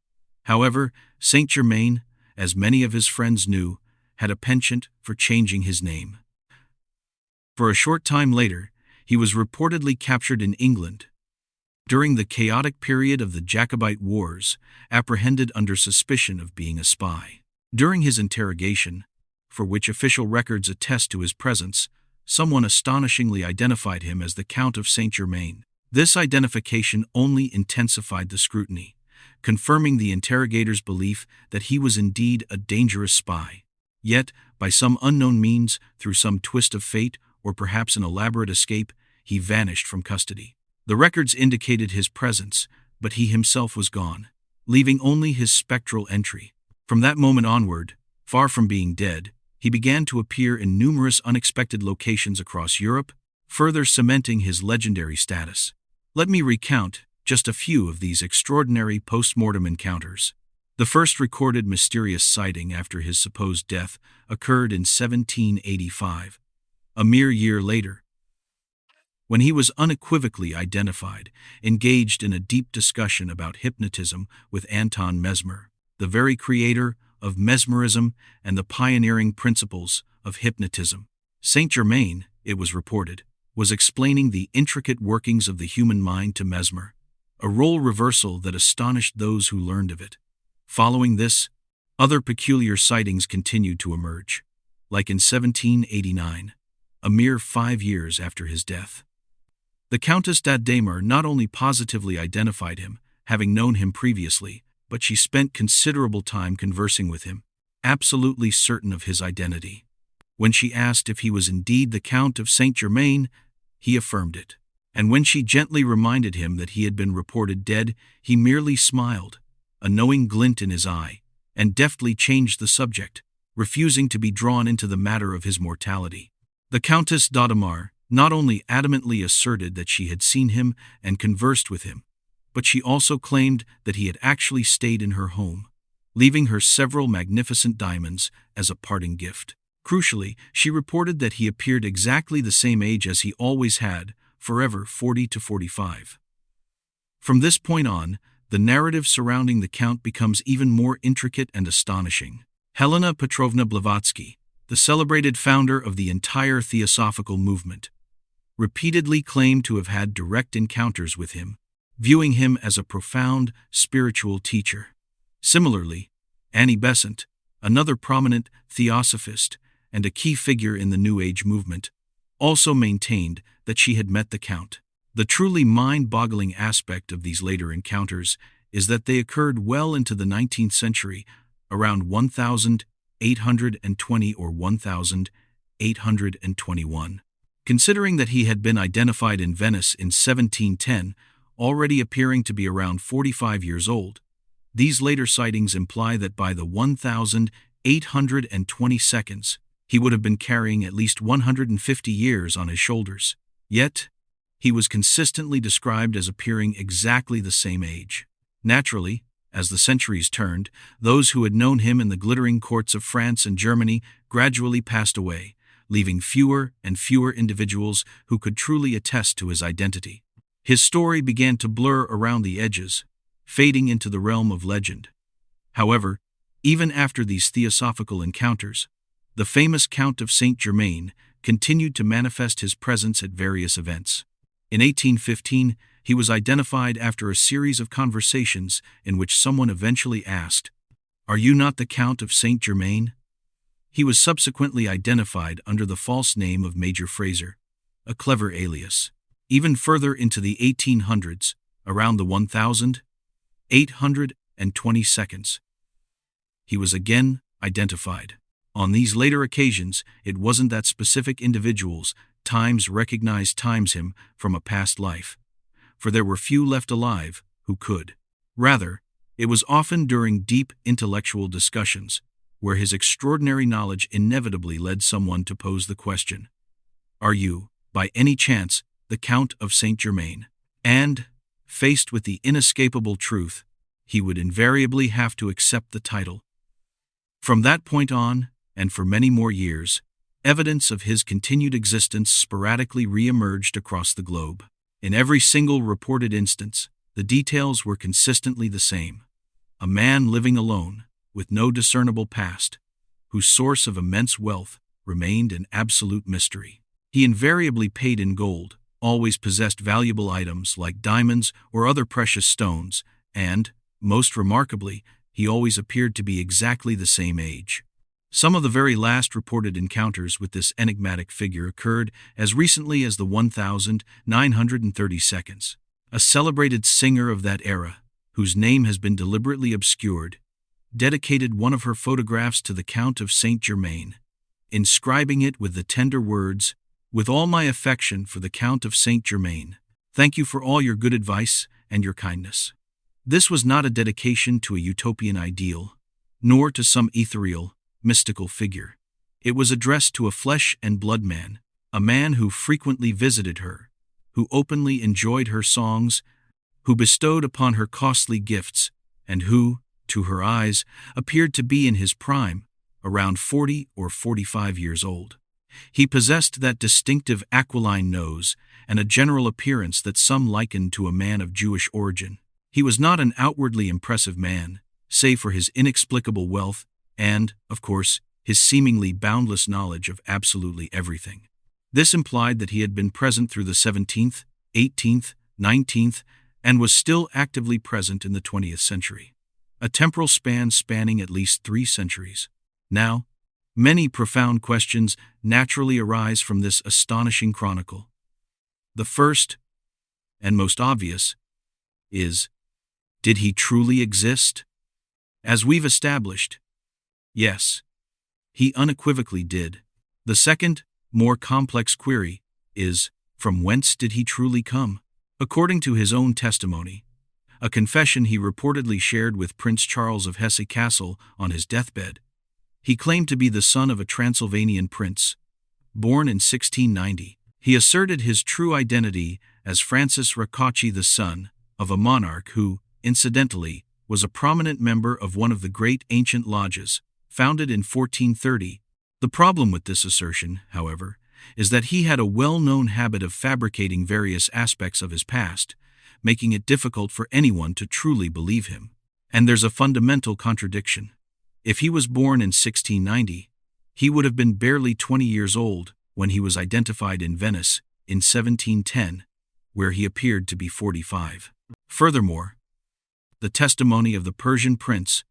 However, Saint Germain, as many of his friends knew, had a penchant for changing his name. For a short time later, he was reportedly captured in England. During the chaotic period of the Jacobite Wars, apprehended under suspicion of being a spy. During his interrogation, for which official records attest to his presence, someone astonishingly identified him as the Count of Saint Germain. This identification only intensified the scrutiny, confirming the interrogator's belief that he was indeed a dangerous spy. Yet, by some unknown means, through some twist of fate, or perhaps an elaborate escape, he vanished from custody. The records indicated his presence, but he himself was gone, leaving only his spectral entry. From that moment onward, Far from being dead, he began to appear in numerous unexpected locations across Europe, further cementing his legendary status. Let me recount just a few of these extraordinary post-mortem encounters. The first recorded mysterious sighting after his supposed death occurred in 1785, a mere year later, when he was unequivocally identified, engaged in a deep discussion about hypnotism with Anton Mesmer, the very creator of mesmerism and the pioneering principles of hypnotism. Saint Germain, it was reported, was explaining the intricate workings of the human mind to Mesmer, a role reversal that astonished those who learned of it. Following this, other peculiar sightings continued to emerge, like in 1789, a mere 5 years after his death. The Countess d'Addamer not only positively identified him, having known him previously, but she spent considerable time conversing with him, absolutely certain of his identity. When she asked if he was indeed the Count of Saint Germain, he affirmed it. And when she gently reminded him that he had been reported dead, he merely smiled, a knowing glint in his eye, and deftly changed the subject, refusing to be drawn into the matter of his mortality. The Countess d'Addamer not only adamantly asserted that she had seen him and conversed with him, but she also claimed that he had actually stayed in her home, leaving her several magnificent diamonds as a parting gift. Crucially, she reported that he appeared exactly the same age as he always had, forever 40 to 45. From this point on, the narrative surrounding the Count becomes even more intricate and astonishing. Helena Petrovna Blavatsky, the celebrated founder of the entire theosophical movement, repeatedly claimed to have had direct encounters with him, viewing him as a profound spiritual teacher. Similarly, Annie Besant, another prominent theosophist and a key figure in the New Age movement, also maintained that she had met the Count. The truly mind-boggling aspect of these later encounters is that they occurred well into the 19th century, around 1820 or 1821. Considering that he had been identified in Venice in 1710, already appearing to be around 45 years old, these later sightings imply that by the 1822, he would have been carrying at least 150 years on his shoulders. Yet, he was consistently described as appearing exactly the same age. Naturally, as the centuries turned, those who had known him in the glittering courts of France and Germany gradually passed away, leaving fewer and fewer individuals who could truly attest to his identity. His story began to blur around the edges, fading into the realm of legend. However, even after these theosophical encounters, the famous Count of Saint Germain continued to manifest his presence at various events. In 1815, he was identified after a series of conversations in which someone eventually asked, "Are you not the Count of Saint Germain?" He was subsequently identified under the false name of Major Fraser, a clever alias. Even further into the 1800s, around the 1822, he was again identified. On these later occasions, it wasn't that specific individuals times recognized times him from a past life, for there were few left alive who could. Rather, it was often during deep intellectual discussions, where his extraordinary knowledge inevitably led someone to pose the question, "Are you, by any chance, the Count of Saint Germain?" And, faced with the inescapable truth, he would invariably have to accept the title. From that point on, and for many more years, evidence of his continued existence sporadically re-emerged across the globe. In every single reported instance, the details were consistently the same. A man living alone, with no discernible past, whose source of immense wealth remained an absolute mystery. He invariably paid in gold, always possessed valuable items like diamonds or other precious stones, and, most remarkably, he always appeared to be exactly the same age. Some of the very last reported encounters with this enigmatic figure occurred as recently as the 1932. A celebrated singer of that era, whose name has been deliberately obscured, dedicated one of her photographs to the Count of Saint Germain, inscribing it with the tender words, "With all my affection for the Count of Saint Germain, thank you for all your good advice and your kindness." This was not a dedication to a utopian ideal, nor to some ethereal, mystical figure. It was addressed to a flesh and blood man, a man who frequently visited her, who openly enjoyed her songs, who bestowed upon her costly gifts, and who, to her eyes, appeared to be in his prime, around 40 or 45 years old. He possessed that distinctive aquiline nose and a general appearance that some likened to a man of Jewish origin. He was not an outwardly impressive man, save for his inexplicable wealth and, of course, his seemingly boundless knowledge of absolutely everything. This implied that he had been present through the 17th, 18th, 19th, and was still actively present in the 20th century. A temporal span spanning at least 3 centuries. Now, many profound questions naturally arise from this astonishing chronicle. The first, and most obvious, is, did he truly exist? As we've established, yes, he unequivocally did. The second, more complex query is, from whence did he truly come? According to his own testimony, a confession he reportedly shared with Prince Charles of Hesse-Kassel on his deathbed, he claimed to be the son of a Transylvanian prince, born in 1690. He asserted his true identity as Francis Rakoczy, the son of a monarch who, incidentally, was a prominent member of one of the great ancient lodges, founded in 1430. The problem with this assertion, however, is that he had a well-known habit of fabricating various aspects of his past, making it difficult for anyone to truly believe him. And there's a fundamental contradiction. If he was born in 1690, he would have been barely 20 years old when he was identified in Venice in 1710, where he appeared to be 45. Furthermore, the testimony of the Persian prince,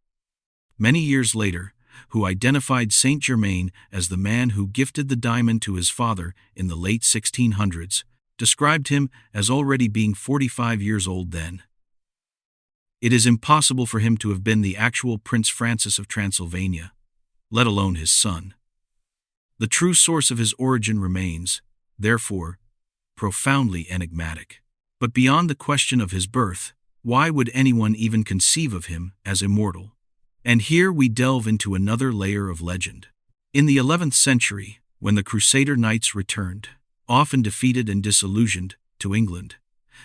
many years later, who identified Saint Germain as the man who gifted the diamond to his father in the late 1600s, described him as already being 45 years old then. It is impossible for him to have been the actual Prince Francis of Transylvania, let alone his son. The true source of his origin remains, therefore, profoundly enigmatic. But beyond the question of his birth, why would anyone even conceive of him as immortal? And here we delve into another layer of legend. In the 11th century, when the Crusader knights returned, often defeated and disillusioned, to England,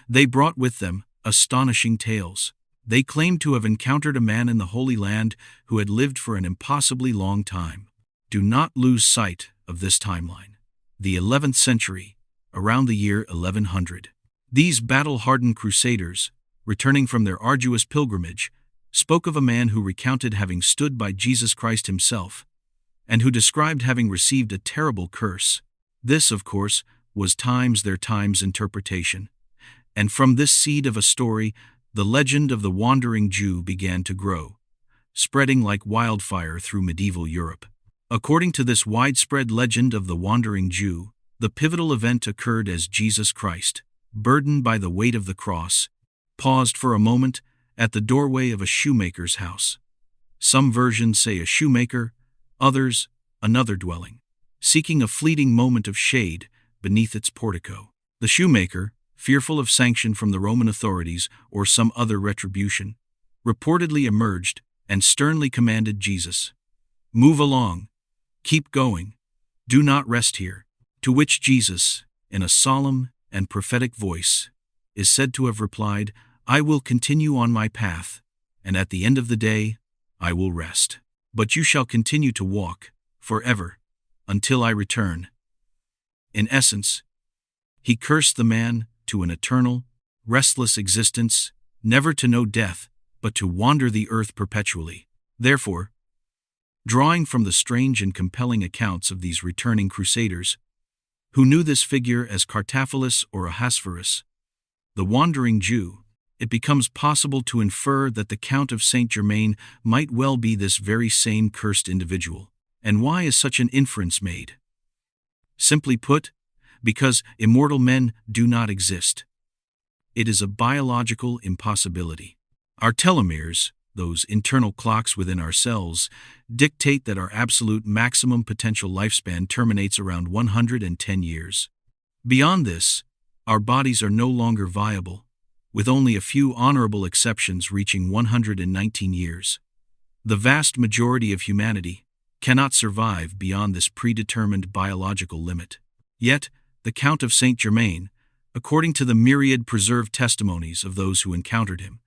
they brought with them astonishing tales. They claimed to have encountered a man in the Holy Land who had lived for an impossibly long time. Do not lose sight of this timeline. The 11th century, around the year 1100. These battle-hardened crusaders, returning from their arduous pilgrimage, spoke of a man who recounted having stood by Jesus Christ himself, and who described having received a terrible curse. This, of course, was their time's interpretation. And from this seed of a story, the legend of the Wandering Jew began to grow, spreading like wildfire through medieval Europe. According to this widespread legend of the Wandering Jew, the pivotal event occurred as Jesus Christ, burdened by the weight of the cross, paused for a moment at the doorway of a shoemaker's house. Some versions say a shoemaker, others, another dwelling, seeking a fleeting moment of shade beneath its portico. The shoemaker, fearful of sanction from the Roman authorities or some other retribution, reportedly emerged and sternly commanded Jesus, "Move along, keep going, do not rest here." To which Jesus, in a solemn and prophetic voice, is said to have replied, "I will continue on my path, and at the end of the day, I will rest. But you shall continue to walk, forever, until I return." In essence, he cursed the man to an eternal, restless existence, never to know death, but to wander the earth perpetually. Therefore, drawing from the strange and compelling accounts of these returning crusaders, who knew this figure as Cartaphilus or Ahasverus, the Wandering Jew, it becomes possible to infer that the Count of Saint Germain might well be this very same cursed individual. And why is such an inference made? Simply put, because immortal men do not exist. It is a biological impossibility. Our telomeres, those internal clocks within our cells, dictate that our absolute maximum potential lifespan terminates around 110 years. Beyond this, our bodies are no longer viable, with only a few honorable exceptions reaching 119 years. The vast majority of humanity, cannot survive beyond this predetermined biological limit. Yet, the Count of Saint Germain, according to the myriad preserved testimonies of those who encountered him,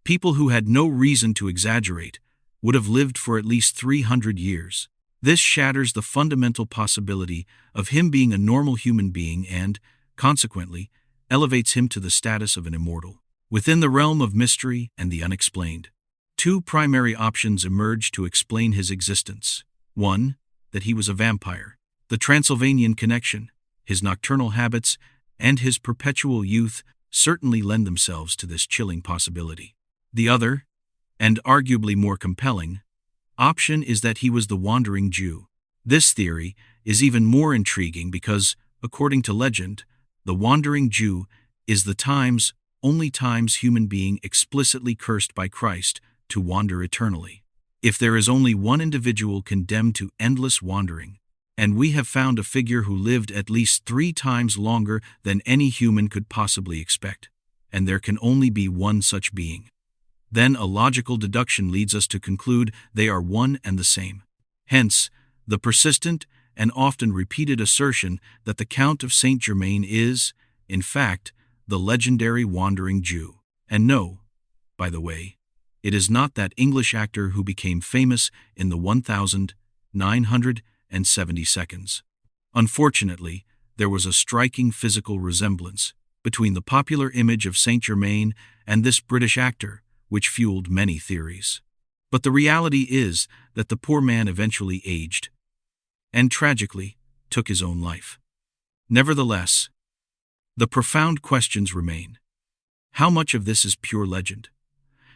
people who had no reason to exaggerate, would have lived for at least 300 years. This shatters the fundamental possibility of him being a normal human being and, consequently, elevates him to the status of an immortal. Within the realm of mystery and the unexplained, two primary options emerge to explain his existence. One, that he was a vampire. The Transylvanian connection, his nocturnal habits, and his perpetual youth certainly lend themselves to this chilling possibility. The other, and arguably more compelling, option is that he was the wandering Jew. This theory is even more intriguing because, according to legend, the wandering Jew is the only times human being explicitly cursed by Christ to wander eternally. If there is only one individual condemned to endless wandering, and we have found a figure who lived at least 3 times longer than any human could possibly expect, and there can only be one such being, then a logical deduction leads us to conclude they are one and the same. Hence, the persistent and often repeated assertion that the Count of Saint Germain is, in fact, the legendary wandering Jew. And no, by the way, it is not that English actor who became famous in the 1970 seconds. Unfortunately, there was a striking physical resemblance between the popular image of Saint Germain and this British actor, which fueled many theories. But the reality is that the poor man eventually aged and, tragically, took his own life. Nevertheless, the profound questions remain. How much of this is pure legend?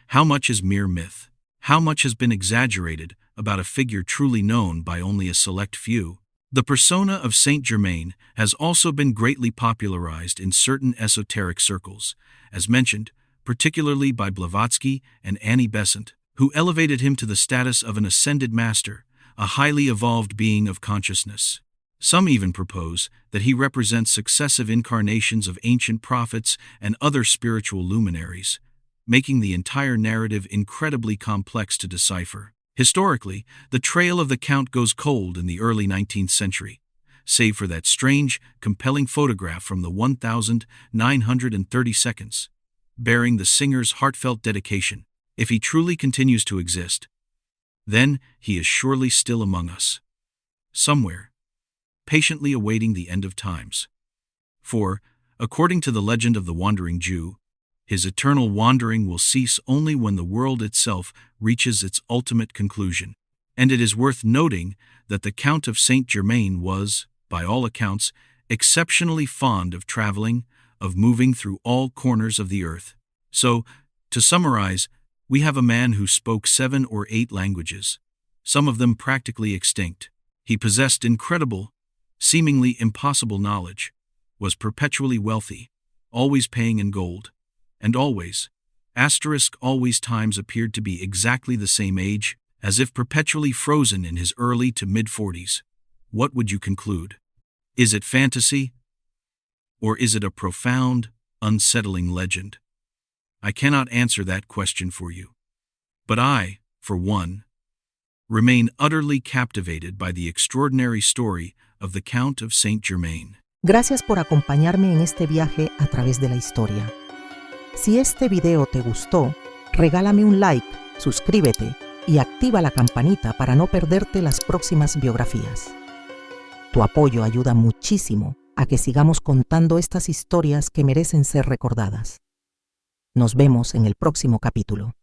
How much is mere myth? How much has been exaggerated about a figure truly known by only a select few? The persona of Saint Germain has also been greatly popularized in certain esoteric circles, as mentioned, particularly by Blavatsky and Annie Besant, who elevated him to the status of an ascended master, a highly evolved being of consciousness. Some even propose that he represents successive incarnations of ancient prophets and other spiritual luminaries, making the entire narrative incredibly complex to decipher. Historically, the trail of the Count goes cold in the early 19th century, save for that strange, compelling photograph from the 1930 seconds, bearing the singer's heartfelt dedication. If he truly continues to exist, then he is surely still among us, somewhere, patiently awaiting the end of times. For, according to the legend of the wandering Jew, his eternal wandering will cease only when the world itself reaches its ultimate conclusion. And it is worth noting that the Count of Saint Germain was, by all accounts, exceptionally fond of traveling, of moving through all corners of the earth. So, to summarize, we have a man who spoke 7 or 8 languages, some of them practically extinct. He possessed incredible, seemingly impossible knowledge, was perpetually wealthy, always paying in gold, and always times appeared to be exactly the same age, as if perpetually frozen in his early to mid-40s. What would you conclude? Is it fantasy? Or is it a profound, unsettling legend? I cannot answer that question for you. But I, for one, remain utterly captivated by the extraordinary story of the Count of Saint Germain. Gracias por acompañarme en este viaje a través de la historia. Si este video te gustó, regálame un like, suscríbete y activa la campanita para no perderte las próximas biografías. Tu apoyo ayuda muchísimo a que sigamos contando estas historias que merecen ser recordadas. Nos vemos en el próximo capítulo.